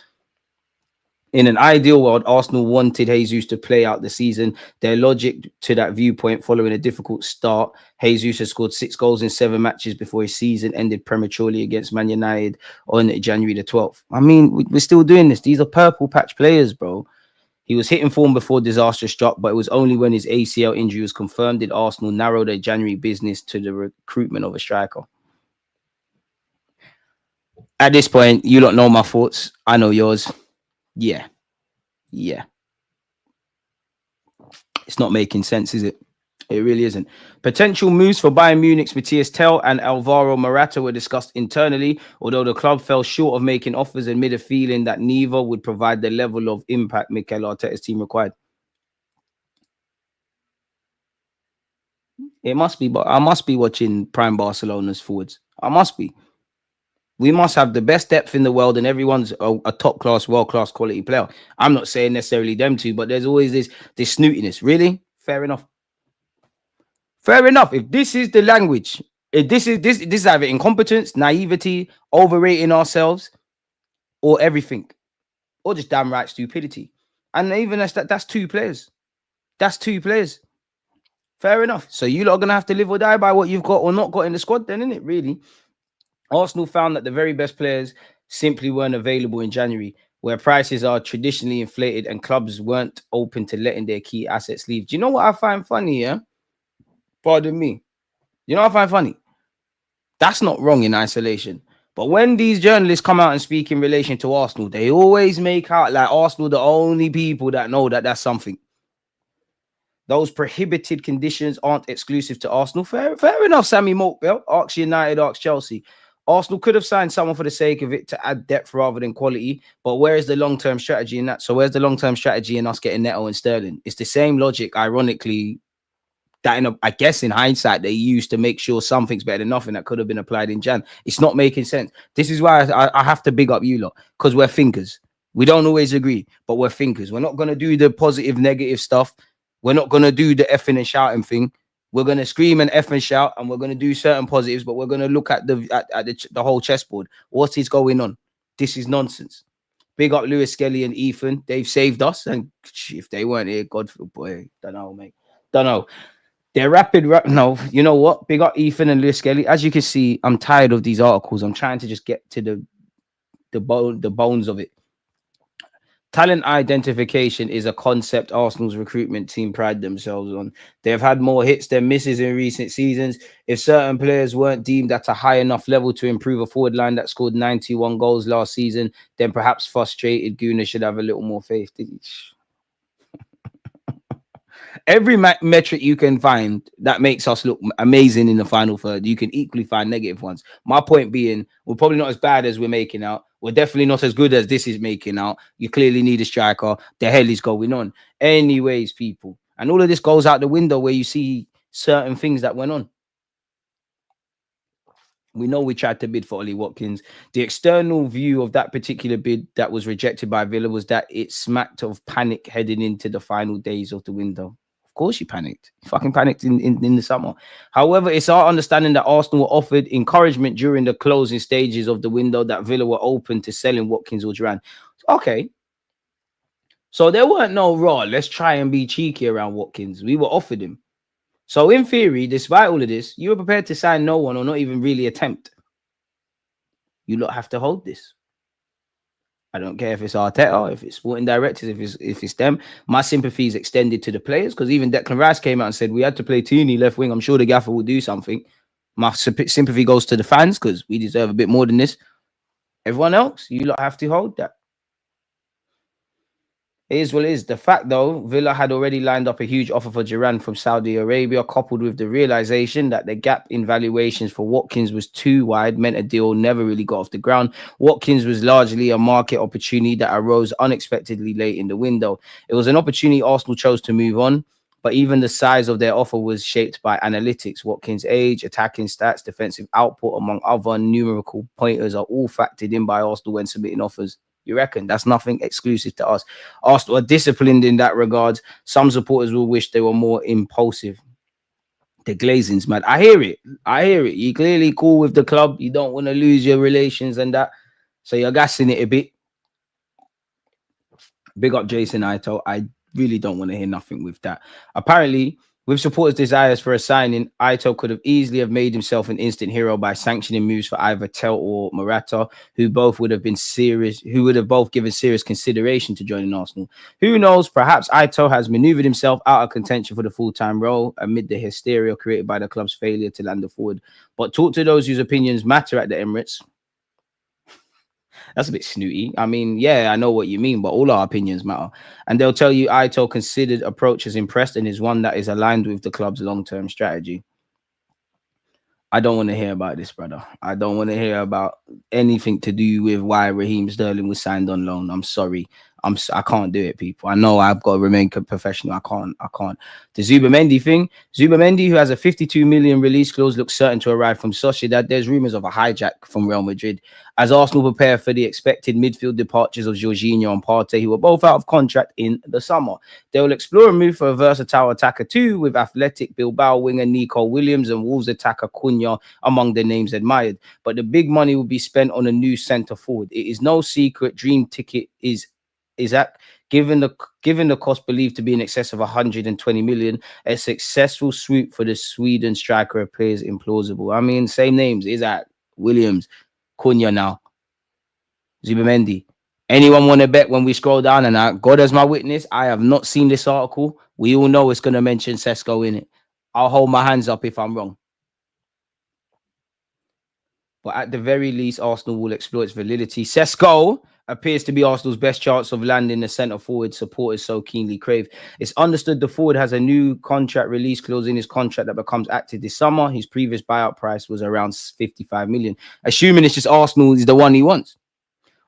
In an ideal world, Arsenal wanted Jesus to play out the season. Their logic to that viewpoint following a difficult start. Jesus has scored 6 goals in 7 matches before his season ended prematurely against Man United on January the 12th. I mean, we're still doing this. These are purple patch players, bro. He was hitting form before disaster struck, but it was only when his ACL injury was confirmed did Arsenal narrow their January business to the recruitment of a striker. At this point, you don't know my thoughts. I know yours. Yeah. It's not making sense, is it? It really isn't. Potential moves for Bayern Munich's Matthias Tell and Alvaro Morata were discussed internally, although the club fell short of making offers amid a feeling that neither would provide the level of impact Mikel Arteta's team required. It must be, but I must be watching prime Barcelona's forwards. I must be. We must have the best depth in the world, and everyone's a top-class, world-class quality player. I'm not saying necessarily them two, but there's always this snootiness. Really? Fair enough. Fair enough. If this is the language, if this is either incompetence, naivety, overrating ourselves, or everything, or just damn right stupidity. And even that's 2 players. That's 2 players. Fair enough. So you lot are gonna have to live or die by what you've got or not got in the squad, then, isn't it? Really. Arsenal found that the very best players simply weren't available in January, where prices are traditionally inflated and clubs weren't open to letting their key assets leave. Do you know what I find funny, yeah? Pardon me. You know what I find funny? That's not wrong in isolation. But when these journalists come out and speak in relation to Arsenal, they always make out like Arsenal the only people that know that that's something. Those prohibited conditions aren't exclusive to Arsenal. Fair enough, Sammy Mokbel. Arcs United, Arcs Chelsea. Arsenal could have signed someone for the sake of it to add depth rather than quality. But where is the long-term strategy in that? So where's the long-term strategy in us getting Neto and Sterling? It's the same logic, ironically, that I guess in hindsight they used to make sure something's better than nothing that could have been applied in Jan. It's not making sense. This is why I have to big up you lot, because we're thinkers. We don't always agree, but we're thinkers. We're not going to do the positive, negative stuff. We're not going to do the effing and shouting thing. We're going to scream and F and shout, and we're going to do certain positives, but we're going to look at the whole chessboard. What is going on? This is nonsense. Big up Lewis Skelly and Ethan. They've saved us. And if they weren't here, God, boy, don't know, mate. Don't know. They're no, you know what? Big up Ethan and Lewis Skelly. As you can see, I'm tired of these articles. I'm trying to just get to the bones of it. Talent identification is a concept Arsenal's recruitment team pride themselves on. They've had more hits than misses in recent seasons. If certain players weren't deemed at a high enough level to improve a forward line that scored 91 goals last season, then perhaps frustrated Gooner should have a little more faith. Every metric you can find that makes us look amazing in the final third, you can equally find negative ones. My point being, we're probably not as bad as we're making out. We're definitely not as good as this is making out. You clearly need a striker. The hell is going on? Anyways, people. And all of this goes out the window where you see certain things that went on. We know we tried to bid for Ollie Watkins. The external view of that particular bid that was rejected by Villa was that it smacked of panic heading into the final days of the window. Of course you panicked. You fucking panicked in the summer. However, it's our understanding that Arsenal were offered encouragement during the closing stages of the window that Villa were open to selling Watkins or Duran. Okay. So there weren't no raw, let's try and be cheeky around Watkins. We were offered him. So in theory, despite all of this, you were prepared to sign no one or not even really attempt. You lot have to hold this. I don't care if it's Arteta, if it's sporting directors, if it's them. My sympathy is extended to the players because even Declan Rice came out and said we had to play Tierney left wing. I'm sure the gaffer will do something. My sympathy goes to the fans because we deserve a bit more than this. Everyone else, you lot have to hold that. It is what it is. The fact, though, Villa had already lined up a huge offer for Duran from Saudi Arabia, coupled with the realization that the gap in valuations for Watkins was too wide, meant a deal never really got off the ground. Watkins was largely a market opportunity that arose unexpectedly late in the window. It was an opportunity Arsenal chose to move on, but even the size of their offer was shaped by analytics. Watkins' age, attacking stats, defensive output, among other numerical pointers, are all factored in by Arsenal when submitting offers. You reckon? That's nothing exclusive to us. Arsenal are disciplined in that regard. Some supporters will wish they were more impulsive. The glazing's mad. I hear it. You're clearly cool with the club. You don't want to lose your relations and that. So you're gassing it a bit. Big up Jason Ito. I really don't want to hear nothing with that. Apparently, with supporters' desires for a signing, Ito could have easily have made himself an instant hero by sanctioning moves for either Tel or Morata, who would have both given serious consideration to joining Arsenal. Who knows? Perhaps Ito has maneuvered himself out of contention for the full-time role amid the hysteria created by the club's failure to land a forward. But talk to those whose opinions matter at the Emirates. That's a bit snooty. I mean, yeah, I know what you mean, but all our opinions matter. And they'll tell you Ito considered approach has impressed and is one that is aligned with the club's long-term strategy. I don't want to hear about this, brother. I don't want to hear about anything to do with why Raheem Sterling was signed on loan. I'm sorry. I can't do it, people. I know I've got to remain professional. I can't. The Zubamendi thing. Zubamendi, who has a 52 million release clause, looks certain to arrive from Sociedad. There's rumours of a hijack from Real Madrid. As Arsenal prepare for the expected midfield departures of Jorginho and Partey, who are both out of contract in the summer. They will explore a move for a versatile attacker too, with athletic Bilbao winger Nico Williams and Wolves attacker Cunha among the names admired. But the big money will be spent on a new centre forward. It is no secret dream ticket is that given the cost believed to be in excess of 120 million, a successful swoop for the Sweden striker appears implausible. I mean, same names, Isaac, Williams, Cunha now, Zubamendi. Anyone want to bet when we scroll down? And God as my witness, I have not seen this article. We all know it's going to mention Sesko in it. I'll hold my hands up if I'm wrong. But at the very least, Arsenal will explore its validity. Sesko appears to be Arsenal's best chance of landing the centre forward supporters so keenly crave. It's understood the forward has a new contract release clause in his contract that becomes active this summer. His previous buyout price was around 55 million. Assuming it's just Arsenal is the one he wants.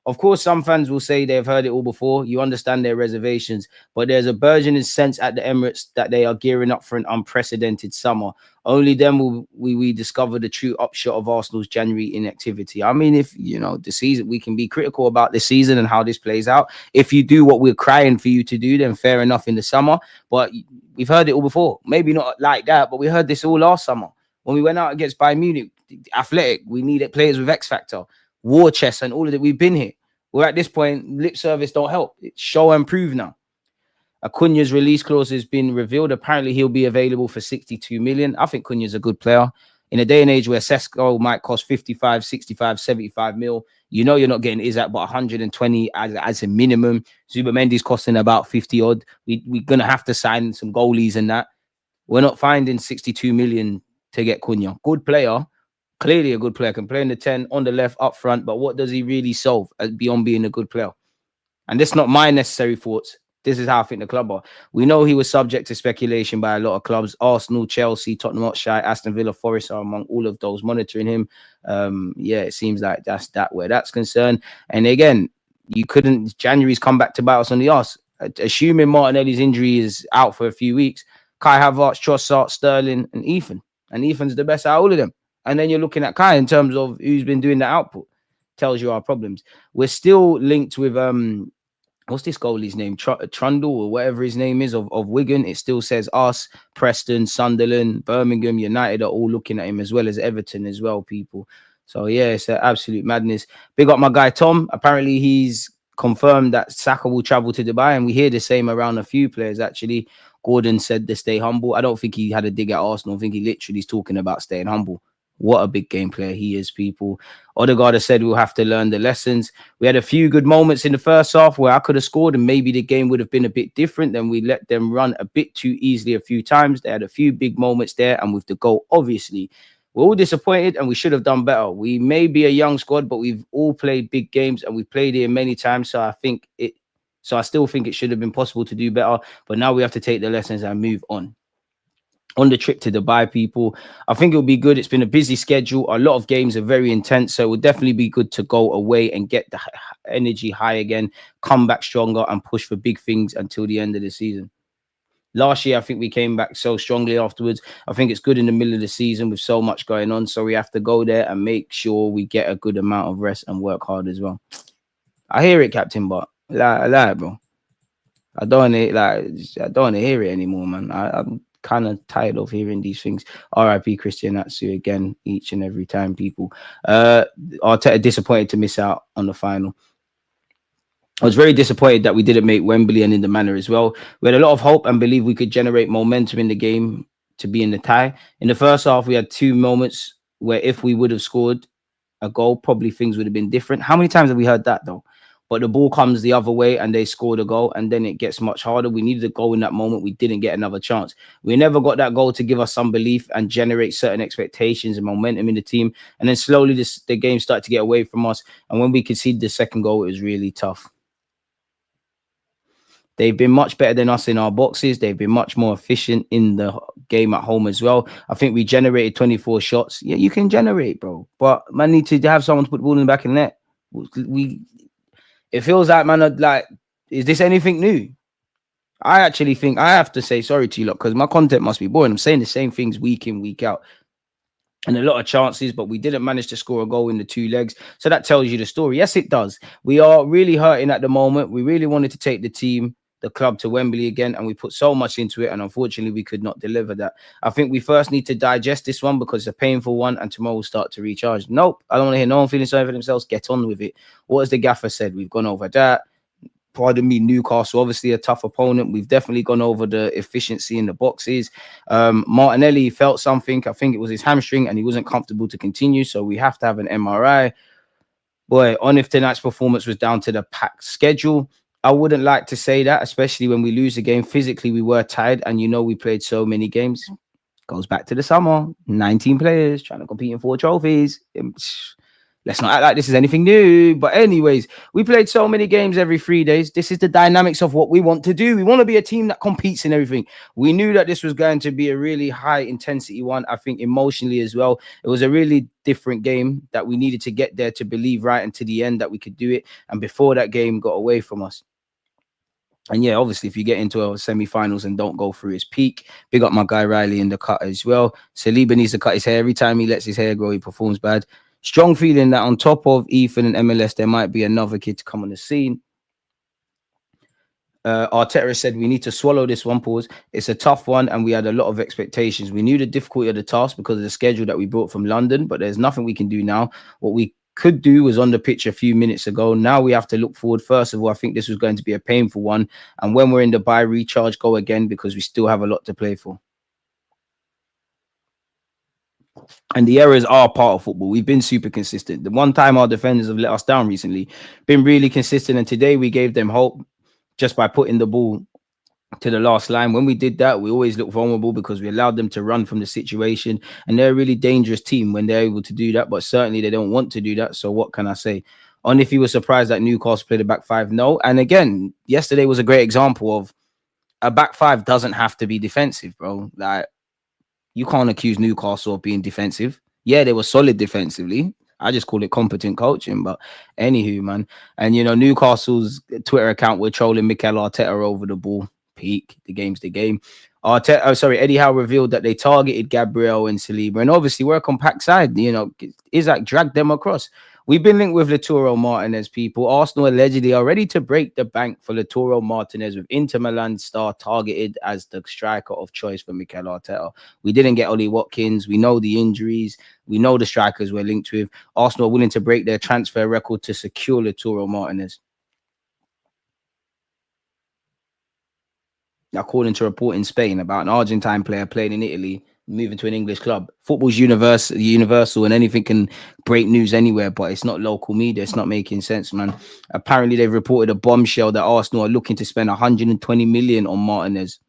Of course, some fans will say they've heard it all before. You understand their reservations, but there's a burgeoning sense at the Emirates that they are gearing up for an unprecedented summer. Only then will we discover the true upshot of Arsenal's January inactivity. I mean, if you know the season, we can be critical about the season and how this plays out. If you do what we're crying for you to do, then fair enough in the summer. But we've heard it all before. Maybe not like that, but we heard this all last summer when we went out against Bayern Munich. Athletic, we needed players with X factor, war chest, and all of that. We've been here. We're at this point. Lip service don't help. It's show and prove now. Acunha's release clause has been revealed. Apparently, he'll be available for 62 million. I think Cunha's a good player. In a day and age where Sesko might cost 55, 65, 75 mil, you know you're not getting Isaac but 120 as a minimum. Zubamendi's costing about 50 odd. We're going to have to sign some goalies and that. We're not finding 62 million to get Cunha. Good player. Clearly a good player. Can play in the 10, on the left, up front. But what does he really solve beyond being a good player? And that's not my necessary thoughts. This is how I think the club are. We know he was subject to speculation by a lot of clubs. Arsenal, Chelsea, Tottenham Hotspur, Aston Villa, Forest are among all of those monitoring him. Yeah, it seems like that's that where that's concerned. And again, you couldn't... January's come back to bite us on the arse. Assuming Martinelli's injury is out for a few weeks, Kai Havertz, Trossard, Sterling, and Ethan. And Ethan's the best out of all of them. And then you're looking at Kai in terms of who's been doing the output. Tells you our problems. We're still linked with... what's this goalie's name? Trundle or whatever his name is of Wigan. It still says us, Preston, Sunderland, Birmingham, United are all looking at him, as well as Everton as well, people. So yeah, it's an absolute madness. Big up my guy Tom. Apparently he's confirmed that Saka will travel to Dubai, and we hear the same around a few players actually. Gordon said to stay humble. I don't think he had a dig at Arsenal. I think he literally is talking about staying humble. What a big game player he is, people. Odegaard has said we'll have to learn the lessons. We had a few good moments in the first half where I could have scored and maybe the game would have been a bit different. Then we let them run a bit too easily a few times. They had a few big moments there. And with the goal, obviously, we're all disappointed and we should have done better. We may be a young squad, but we've all played big games and we've played here many times. So I still think it should have been possible to do better. But now we have to take the lessons and move on. On the trip to Dubai, people, I think it'll be good. It's been a busy schedule. A lot of games are very intense. So it will definitely be good to go away and get the energy high again, come back stronger and push for big things until the end of the season. Last year, I think we came back so strongly afterwards. I think it's good in the middle of the season with so much going on. So we have to go there and make sure we get a good amount of rest and work hard as well. I hear it, Captain, but I lie, bro. I don't want to hear it anymore, man. I'm kind of tired of hearing these things. R.I.P. Christian Atsu again, each and every time, people. Arteta disappointed to miss out on the final. I was very disappointed that we didn't make Wembley and in the manner as well. We had a lot of hope and believe we could generate momentum in the game to be in the tie. In the first half, we had two moments where if we would have scored a goal, probably things would have been different. How many times have we heard that, though? But the ball comes the other way and they scored a goal and then it gets much harder. We needed a goal in that moment. We didn't get another chance. We never got that goal to give us some belief and generate certain expectations and momentum in the team. And then slowly the game started to get away from us. And when we conceded the second goal, it was really tough. They've been much better than us in our boxes. They've been much more efficient in the game at home as well. I think we generated 24 shots. Yeah, you can generate, bro. But man, need to have someone to put the ball in the back of the net. It feels like, man, like, is this anything new? I actually think I have to say sorry to you lot because my content must be boring. I'm saying the same things week in, week out. And a lot of chances, but we didn't manage to score a goal in the two legs. So that tells you the story. Yes, it does. We are really hurting at the moment. We really wanted to take the club to Wembley again, and we put so much into it, and unfortunately we could not deliver that. I think we first need to digest this one because it's a painful one, and tomorrow we'll start to recharge. Nope, I don't want to hear no one feeling sorry for themselves. Get on with it. What has the gaffer said? We've gone over that. Pardon me, Newcastle, obviously a tough opponent. We've definitely gone over the efficiency in the boxes. Martinelli felt something. I think it was his hamstring, and he wasn't comfortable to continue, so we have to have an MRI. Boy, on if tonight's performance was down to the packed schedule. I wouldn't like to say that, especially when we lose a game. Physically, we were tired, and we played so many games. Goes back to the summer. 19 players trying to compete in 4 trophies. Let's not act like this is anything new. But anyways, we played so many games every 3 days. This is the dynamics of what we want to do. We want to be a team that competes in everything. We knew that this was going to be a really high intensity one. I think emotionally as well, it was a really different game that we needed to get there to believe right into the end that we could do it. And before that game got away from us. And yeah, obviously, if you get into a semi-finals and don't go through his peak, big up my guy Riley in the cut as well. Saliba needs to cut his hair. Every time he lets his hair grow, he performs bad. Strong feeling that on top of Ethan and MLS, there might be another kid to come on the scene. Arteta said we need to swallow this one. Pause. It's a tough one, and we had a lot of expectations. We knew the difficulty of the task because of the schedule that we brought from London, but there's nothing we can do now. What we could do was on the pitch a few minutes ago. Now we have to look forward. First of all, I think this was going to be a painful one, and when we're in the bye, recharge, go again because we still have a lot to play for. And the errors are part of football. We've been super consistent. The one time our defenders have let us down recently, been really consistent, and today we gave them hope just by putting the ball to the last line. When we did that, we always look vulnerable because we allowed them to run from the situation, and they're a really dangerous team when they're able to do that, but certainly they don't want to do that. So what can I say? On if you were surprised that Newcastle played a back five, no. And again, yesterday was a great example of a back five doesn't have to be defensive, bro. Like, you can't accuse Newcastle of being defensive. Yeah, they were solid defensively. I just call it competent coaching. But anywho, man. And, you know, Newcastle's Twitter account were trolling Mikel Arteta over the ball. Peak. The game's the game. Eddie Howe revealed that they targeted Gabriel and Saliba. And obviously, we're a compact side. You know, Isaac dragged them across. We've been linked with Lautaro Martinez, people. Arsenal allegedly are ready to break the bank for Lautaro Martinez, with Inter Milan star targeted as the striker of choice for Mikel Arteta. We didn't get Ollie Watkins. We know the injuries. We know the strikers we're linked with. Arsenal are willing to break their transfer record to secure Lautaro Martinez. According to a report in Spain about an Argentine player playing in Italy, moving to an English club. Football's universal, and anything can break news anywhere, but it's not local media. It's not making sense, man. Apparently, they've reported a bombshell that Arsenal are looking to spend 120 million on Martinez.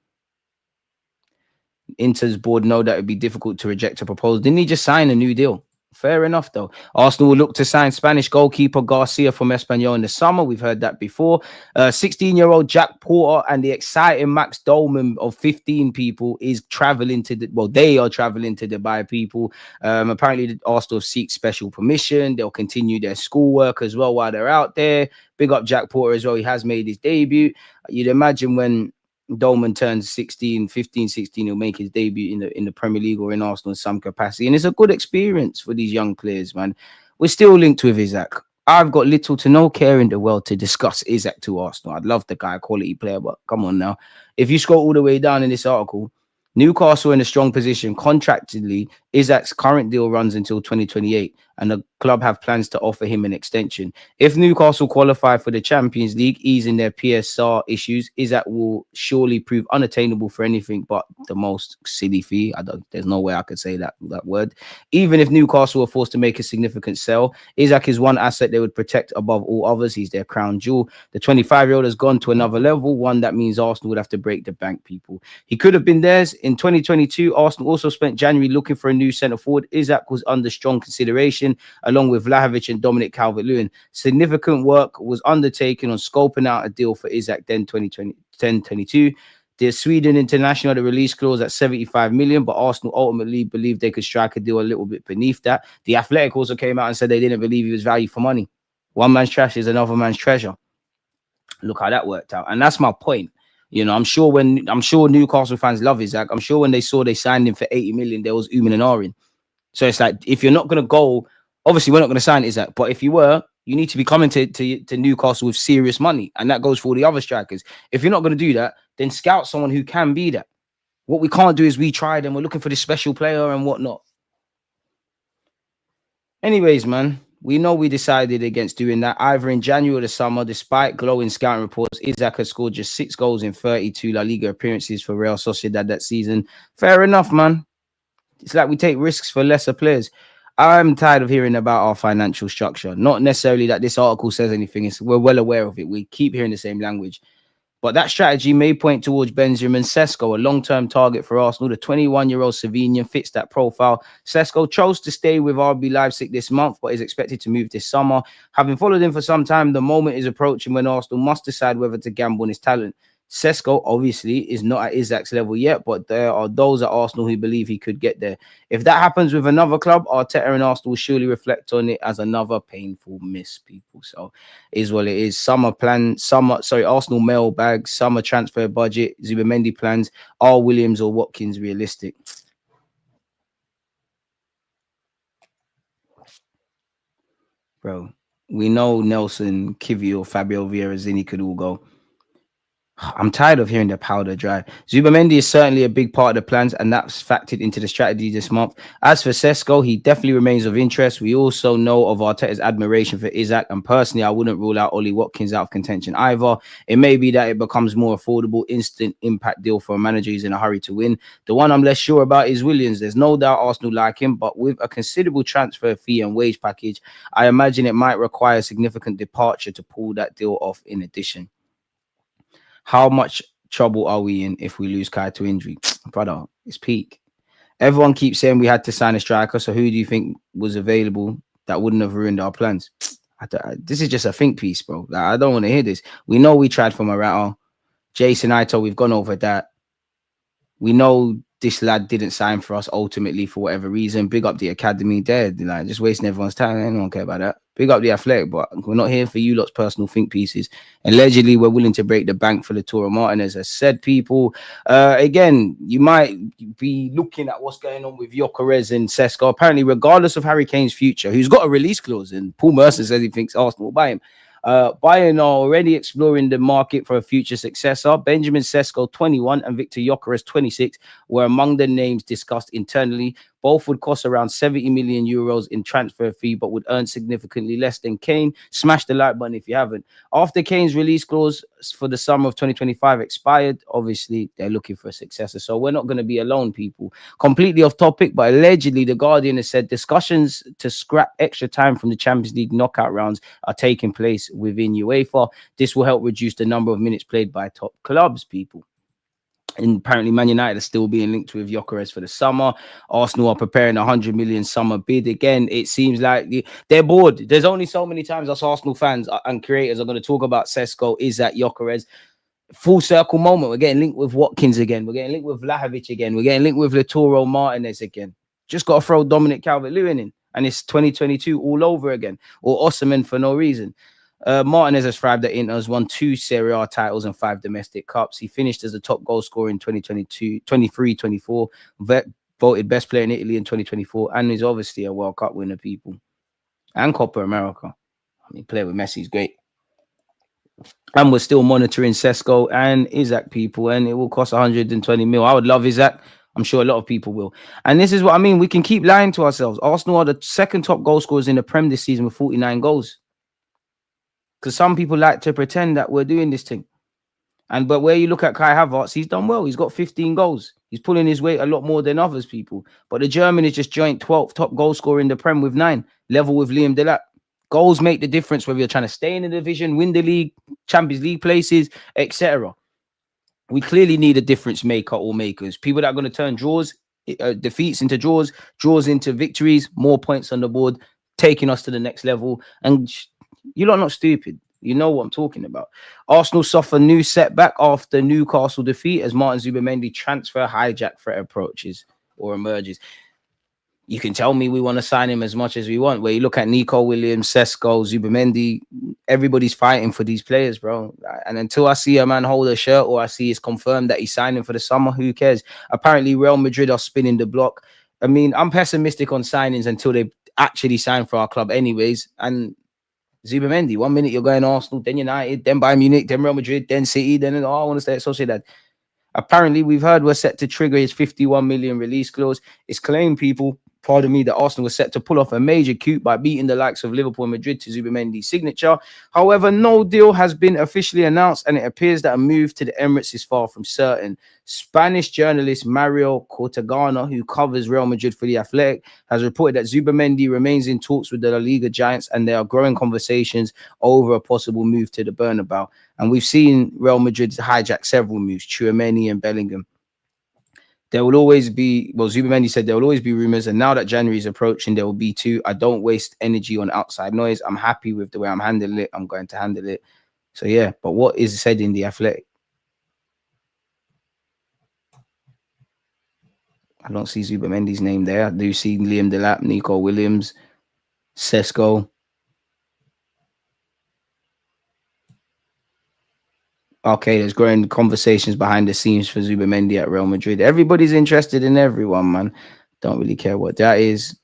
Inter's board know that it'd be difficult to reject a proposal. Didn't he just sign a new deal? Fair enough, though. Arsenal will look to sign Spanish goalkeeper Garcia from Espanyol in the summer. We've heard that before. 16-year-old Jack Porter and the exciting Max Dolman of 15 people is traveling to they are traveling to Dubai, people. Apparently, Arsenal seek special permission. They'll continue their schoolwork as well while they're out there. Big up Jack Porter as well. He has made his debut. You'd imagine when Dolman turns 16, he'll make his debut in the Premier League or in Arsenal in some capacity. And it's a good experience for these young players, man. We're still linked with Isaac. I've got little to no care in the world to discuss Isaac to Arsenal. I'd love the guy, quality player, but come on now. If you scroll all the way down in this article, Newcastle in a strong position contractually. Isaac's current deal runs until 2028, and the club have plans to offer him an extension. If Newcastle qualify for the Champions League, easing their PSR issues, Isaac will surely prove unattainable for anything but the most silly fee. There's no way I could say that word. Even if Newcastle are forced to make a significant sell, Isaac is one asset they would protect above all others. He's their crown jewel. The 25-year-old has gone to another level, one that means Arsenal would have to break the bank, people. He could have been theirs. In 2022, Arsenal also spent January looking for a new centre forward. Isaac was under strong consideration, along with Vlahovic and Dominic Calvert-Lewin. Significant work was undertaken on scoping out a deal for Isaac then 2022. The Sweden international had a release clause at 75 million, but Arsenal ultimately believed they could strike a deal a little bit beneath that. The Athletic also came out and said they didn't believe he was value for money. One man's trash is another man's treasure. Look how that worked out. And that's my point. You know, I'm sure Newcastle fans love Isaac. I'm sure when they saw they signed him for 80 million, there was ooming and ahhing. So it's like, if you're not going to go, obviously we're not going to sign Isaac, but if you were, you need to be coming to Newcastle with serious money. And that goes for all the other strikers. If you're not going to do that, then scout someone who can be that. What we can't do is we tried and we're looking for this special player and whatnot. Anyways, man, we know we decided against doing that either in January or the summer. Despite glowing scouting reports, Isaac has scored just 6 goals in 32 La Liga appearances for Real Sociedad that season. Fair enough, man. It's like we take risks for lesser players. I'm tired of hearing about our financial structure. Not necessarily that this article says anything. We're well aware of it. We keep hearing the same language. But that strategy may point towards Benjamin Sesko, a long-term target for Arsenal. The 21-year-old Slovenian fits that profile. Sesko chose to stay with RB Leipzig this month, but is expected to move this summer. Having followed him for some time, the moment is approaching when Arsenal must decide whether to gamble on his talent. Sesko obviously is not at Isak's level yet, but there are those at Arsenal who believe he could get there. If that happens with another club, Arteta and Arsenal will surely reflect on it as another painful miss, people. So is what it is. Arsenal mailbag, summer transfer budget, Zubamendi plans. Are Williams or Watkins realistic? Bro, we know Nelson, Kivio, Fabio Vieira, Zini could all go. I'm tired of hearing the powder dry. Zubamendi is certainly a big part of the plans, and that's factored into the strategy this month. As for Sesko, he definitely remains of interest. We also know of Arteta's admiration for Isak, and personally, I wouldn't rule out Ollie Watkins out of contention either. It may be that it becomes more affordable, instant impact deal for a manager who's in a hurry to win. The one I'm less sure about is Williams. There's no doubt Arsenal like him, but with a considerable transfer fee and wage package, I imagine it might require a significant departure to pull that deal off in addition. How much trouble are we in if we lose Kai to injury? Brother, it's peak. Everyone keeps saying we had to sign a striker, so who do you think was available that wouldn't have ruined our plans? This is just a think piece, bro. Like, I don't want to hear this. We know we tried for Morata. Jason Ito, we've gone over that. We know this lad didn't sign for us ultimately for whatever reason. Big up the academy. They're like just wasting everyone's time. I don't care about that. Big up the Athletic, but we're not here for you lot's personal think pieces. Allegedly, we're willing to break the bank for Lautaro Martinez. As said, people, again, you might be looking at what's going on with Gyökeres and Sesko. Apparently, regardless of Harry Kane's future, who's got a release clause, and Paul Merson says he thinks Arsenal will buy him. Bayern are already exploring the market for a future successor. Benjamin Sesko, 21, and Victor Gyökeres, 26, were among the names discussed internally. Both would cost around 70 million euros in transfer fee, but would earn significantly less than Kane. Smash the like button if you haven't. After Kane's release clause for the summer of 2025 expired, obviously they're looking for a successor. So we're not going to be alone, people. Completely off topic, but allegedly the Guardian has said discussions to scrap extra time from the Champions League knockout rounds are taking place within UEFA. This will help reduce the number of minutes played by top clubs, people. And apparently Man United are still being linked with Gyökeres for the summer. Arsenal are preparing a 100 million summer bid. Again, it seems like they're bored. There's only so many times us Arsenal fans and creators are going to talk about Sesko, Isak, Gyökeres. Full circle moment. We're getting linked with Watkins again. We're getting linked with Vlahovic again. We're getting linked with Lautaro Martinez again. Just got to throw Dominic Calvert-Lewin in. And it's 2022 all over again. Or Osimhen for no reason. Martinez has thrived at Inter, has won 2 Serie A titles and 5 domestic cups. He finished as a top goal scorer in 2022, 23-24, voted best player in Italy in 2024, and is obviously a World Cup winner, people. And Copa America. I mean, playing with Messi is great. And we're still monitoring Sesko and Isak, people, and it will cost 120 mil. I would love Isak. I'm sure a lot of people will. And this is what I mean. We can keep lying to ourselves. Arsenal are the second top goal scorers in the Prem this season with 49 goals. Because some people like to pretend that we're doing this thing. But where you look at Kai Havertz, he's done well. He's got 15 goals. He's pulling his weight a lot more than others, people. But the German is just joint 12th top goal scorer in the Prem with 9, level with Liam Delap. Goals make the difference whether you're trying to stay in the division, win the league, Champions League places, etc. We clearly need a difference maker or makers. People that are going to turn defeats into draws into victories, more points on the board, taking us to the next level. And you lot are not stupid. You know what I'm talking about. Arsenal suffer new setback after Newcastle defeat as Martin Zubamendi transfer hijack threat approaches or emerges. You can tell me we want to sign him as much as we want. Where you look at Nico Williams, Sesko, Zubamendi, everybody's fighting for these players, bro. And until I see a man hold a shirt or I see it's confirmed that he's signing for the summer, who cares? Apparently, Real Madrid are spinning the block. I mean, I'm pessimistic on signings until they actually sign for our club anyways. And Zubamendi, 1 minute you're going Arsenal, then United, then Bayern Munich, then Real Madrid, then City, then I want to stay at Sociedad. Apparently, we've heard we're set to trigger his 51 million release clause. It's claimed, people, pardon me, that Arsenal was set to pull off a major coup by beating the likes of Liverpool and Madrid to Zubamendi's signature. However, no deal has been officially announced, and it appears that a move to the Emirates is far from certain. Spanish journalist Mario Cortagana, who covers Real Madrid for The Athletic, has reported that Zubamendi remains in talks with the La Liga giants, and there are growing conversations over a possible move to the Bernabeu. And we've seen Real Madrid hijack several moves, Tchouaméni and Bellingham. There will always be, well, Zubamendi said there will always be rumors, and now that January is approaching, there will be too. I don't waste energy on outside noise. I'm happy with the way I'm handling it. I'm going to handle it. So, yeah, but what is said in The Athletic? I don't see Zubamendi's name there. I do see Liam Delap, Nico Williams, Sesko. Okay, there's growing conversations behind the scenes for Zubamendi at Real Madrid. Everybody's interested in everyone, man. Don't really care what that is.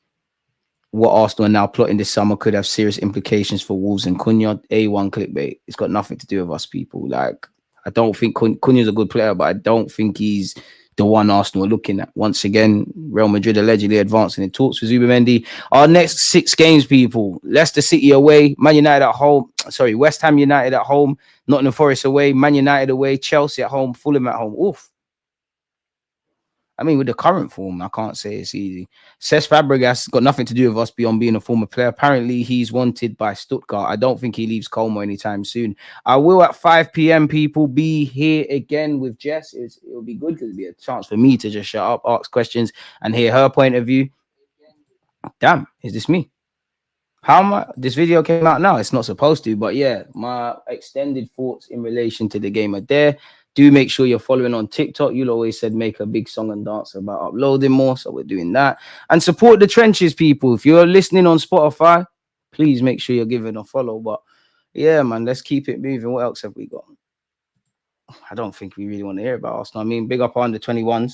What Arsenal are now plotting this summer could have serious implications for Wolves and Cunha. A1 clickbait. It's got nothing to do with us, people. Like, I don't think Cunha's a good player, but I don't think he's the one Arsenal are looking at. Once again, Real Madrid allegedly advancing in talks with Zubamendi. Our next 6 games, people: Leicester City away, Man United at home. Sorry, West Ham United at home, Nottingham Forest away, Man United away, Chelsea at home, Fulham at home. Oof. I mean, with the current form, I can't say it's easy. Cesc Fabregas got nothing to do with us beyond being a former player. Apparently, he's wanted by Stuttgart. I don't think he leaves Como anytime soon. I will at 5 p.m. people be here again with Jess. It'll be good because it'll be a chance for me to just shut up, ask questions, and hear her point of view. Damn, is this me? How much this video came out now? It's not supposed to, but yeah, my extended thoughts in relation to the game are there. Do make sure you're following on TikTok. You'll always said make a big song and dance about uploading more, so we're doing that. And support the trenches, people. If you're listening on Spotify, please make sure you're giving a follow. But yeah, man, let's keep it moving. What else have we got? I don't think we really want to hear about Arsenal. I mean, big up on the 21s.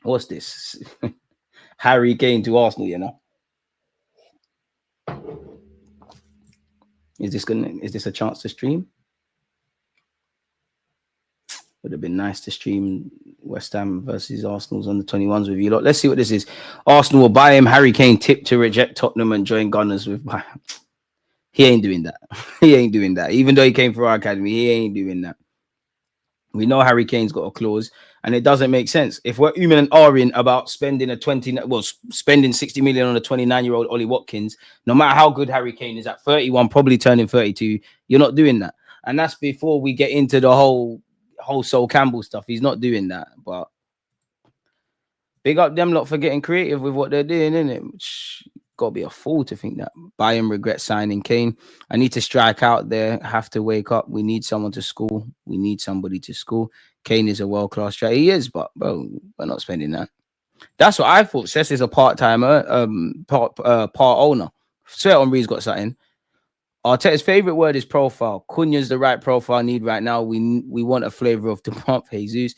What's this? Harry Kane to Arsenal, you know. Is this a chance to stream? Would have been nice to stream West Ham versus Arsenal's on the 21s with you lot. Let's see what this is. Arsenal will buy him. Harry Kane tipped to reject Tottenham and join Gunners with. He ain't doing that. He ain't doing that. Even though he came for our academy, he ain't doing that. We know Harry Kane's got a clause, and it doesn't make sense. If we're human and ahhing about spending spending 60 million on a 29-year-old Ollie Watkins, no matter how good Harry Kane is at 31, probably turning 32, you're not doing that. And that's before we get into the whole Sol Campbell stuff. He's not doing that. But big up them lot for getting creative with what they're doing, innit? Got to be a fool to think that. Bayern regret signing Kane. I need to strike out there. Have to wake up. We need someone to school. We need somebody to school. Kane is a world-class striker. He is, but bro, we're not spending that. That's what I thought. Cesc is a part-timer, part owner. Swear Henry's got something. Arteta's favorite word is profile. Cunha's the right profile need right now. We want a flavor of the month. Jesus.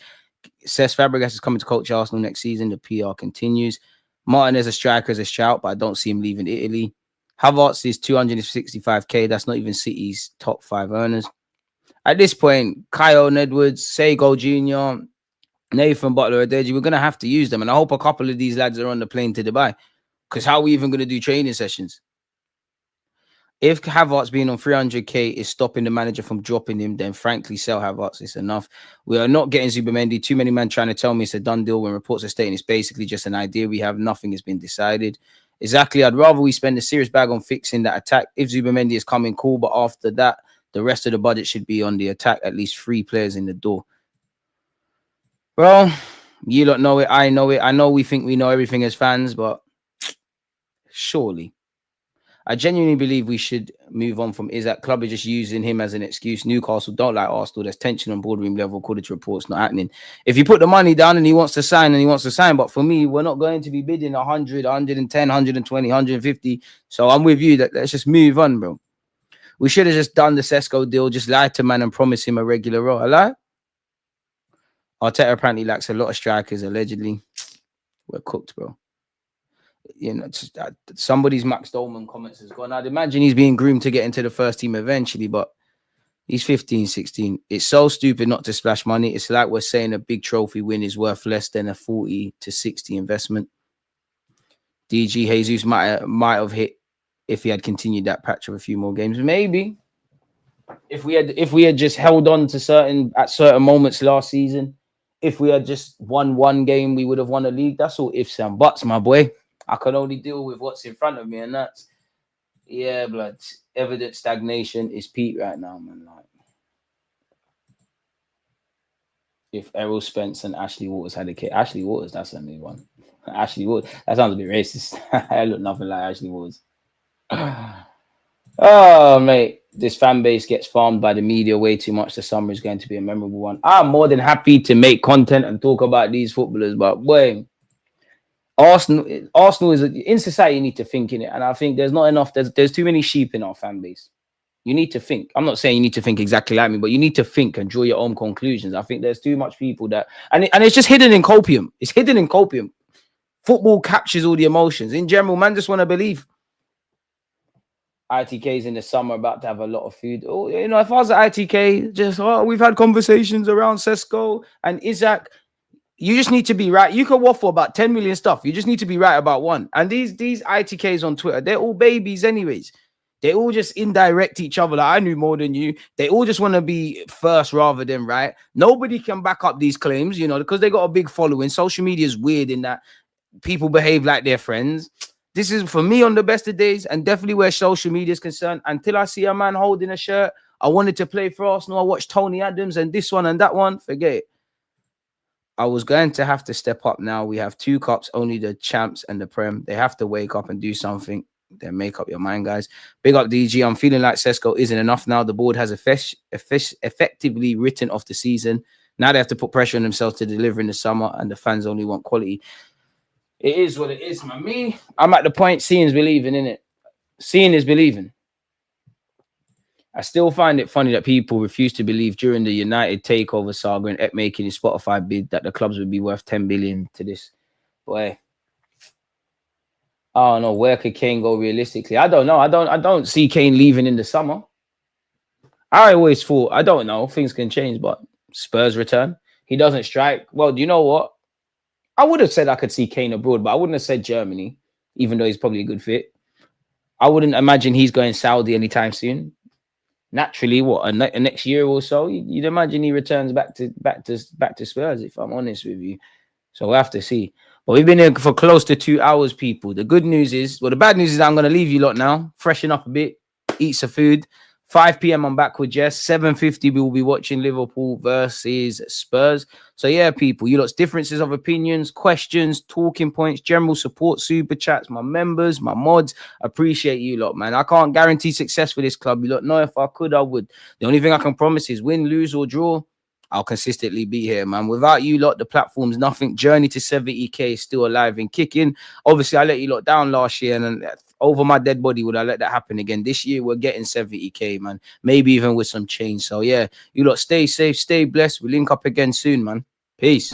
Cesc Fabregas is coming to coach Arsenal next season. The PR continues. Martin as a striker is a shout, but I don't see him leaving Italy. Havertz is 265k. That's not even City's top 5 earners. At this point, Kyle Edwards, Sego Jr., Nathan Butler, Adeji, we're going to have to use them. And I hope a couple of these lads are on the plane to Dubai. Because how are we even going to do training sessions? If Havertz being on 300k is stopping the manager from dropping him, then frankly, sell Havertz. It's enough. We are not getting Zubamendi. Too many men trying to tell me it's a done deal when reports are stating it's basically just an idea we have. Nothing has been decided. Exactly. I'd rather we spend a serious bag on fixing that attack. If Zubamendi is coming, cool. But after that, the rest of the budget should be on the attack. At least 3 players in the door. Well, you don't know it. I know it. I know we think we know everything as fans, but surely. I genuinely believe we should move on from Isaac. Club is just using him as an excuse. Newcastle don't like Arsenal. There's tension on boardroom level, according to reports, not happening. If you put the money down and he wants to sign, then he wants to sign. But for me, we're not going to be bidding 100, 110, 120, 150. So I'm with you. Let's just move on, bro. We should have just done the Sesko deal, just lied to man and promised him a regular role. I lie? Arteta apparently lacks a lot of strikers, allegedly. We're cooked, bro. You know, somebody's Max Dolman comments has gone. I'd imagine he's being groomed to get into the first team eventually, but He's 15, 16. It's so stupid not to splash money. It's like we're saying a big trophy win is worth less than a 40 to 60 investment. DG Jesus might have hit if he had continued that patch of a few more games. Maybe. If we had just held on to certain moments last season, if we had just won one game, we would have won a league. That's all ifs and buts, my boy. I can only deal with what's in front of me, and that's blood. Evident stagnation is peak right now, man. Like, if Errol Spence and Ashley Waters had a kid, Ashley Waters, that's a new one. Ashley Waters, that sounds a bit racist. I look nothing like Ashley Waters. Oh, mate, this fan base gets farmed by the media way too much. The summer is going to be a memorable one. I'm more than happy to make content and talk about these footballers, but boy, Arsenal is in society. You need to think in it, and I think there's not enough. There's too many sheep in our fan base. You need to think. I'm not saying you need to think exactly like me, but you need to think and draw your own conclusions. I think there's too much people that, and it's just hidden in copium. It's hidden in copium. Football captures all the emotions. In general, man just want to believe. ITK's in the summer about to have a lot of food. Oh, if I was at ITK, we've had conversations around Sesko and Isaac. You just need to be right. You can waffle about 10 million stuff. You just need to be right about one. And these ITKs on Twitter, they're all babies anyways. They all just indirect each other. Like, I knew more than you. They all just want to be first rather than right. Nobody can back up these claims, because they got a big following. Social media is weird in that people behave like their friends. This is, for me, on the best of days, and definitely where social media is concerned. Until I see a man holding a shirt, I wanted to play for Arsenal. I watched Tony Adams and this one and that one. Forget it. I was going to have to step up now. We have 2 cups, only the champs and the Prem. They have to wake up and do something. Then make up your mind, guys. Big up DG. I'm feeling like Sesko isn't enough now. The board has effectively written off the season. Now they have to put pressure on themselves to deliver in the summer, and the fans only want quality. It is what it is, man. I'm at the point seeing is believing, innit? Seeing is believing. I still find it funny that people refuse to believe during the United takeover saga and making his Spotify bid that the clubs would be worth 10 billion to this. Boy, I don't know. Where could Kane go realistically? I don't know. I don't see Kane leaving in the summer. I always thought, I don't know, things can change, but Spurs return. He doesn't strike. Well, do you know what? I would have said I could see Kane abroad, but I wouldn't have said Germany, even though he's probably a good fit. I wouldn't imagine he's going Saudi anytime soon. Naturally, next year or so, you'd imagine he returns back to Spurs, if I'm honest with you. So we'll have to see. But we've been here for close to 2 hours, people. The good news is, the bad news is I'm going to leave you lot now, freshen up a bit, eat some food. 5 p.m. I'm back with Jess. 7:50 we will be watching Liverpool versus Spurs. So yeah, people, you lot's differences of opinions, questions, talking points, general support, super chats, my members, my mods. Appreciate you lot, man. I can't guarantee success for this club. You lot know if I could, I would. The only thing I can promise is win, lose, or draw. I'll consistently be here, man. Without you lot, the platform's nothing. Journey to 70k is still alive and kicking. Obviously, I let you lot down last year, and over my dead body, would I let that happen again? This year, we're getting 70k, man. Maybe even with some change. So, yeah, you lot stay safe, stay blessed. We'll link up again soon, man. Peace.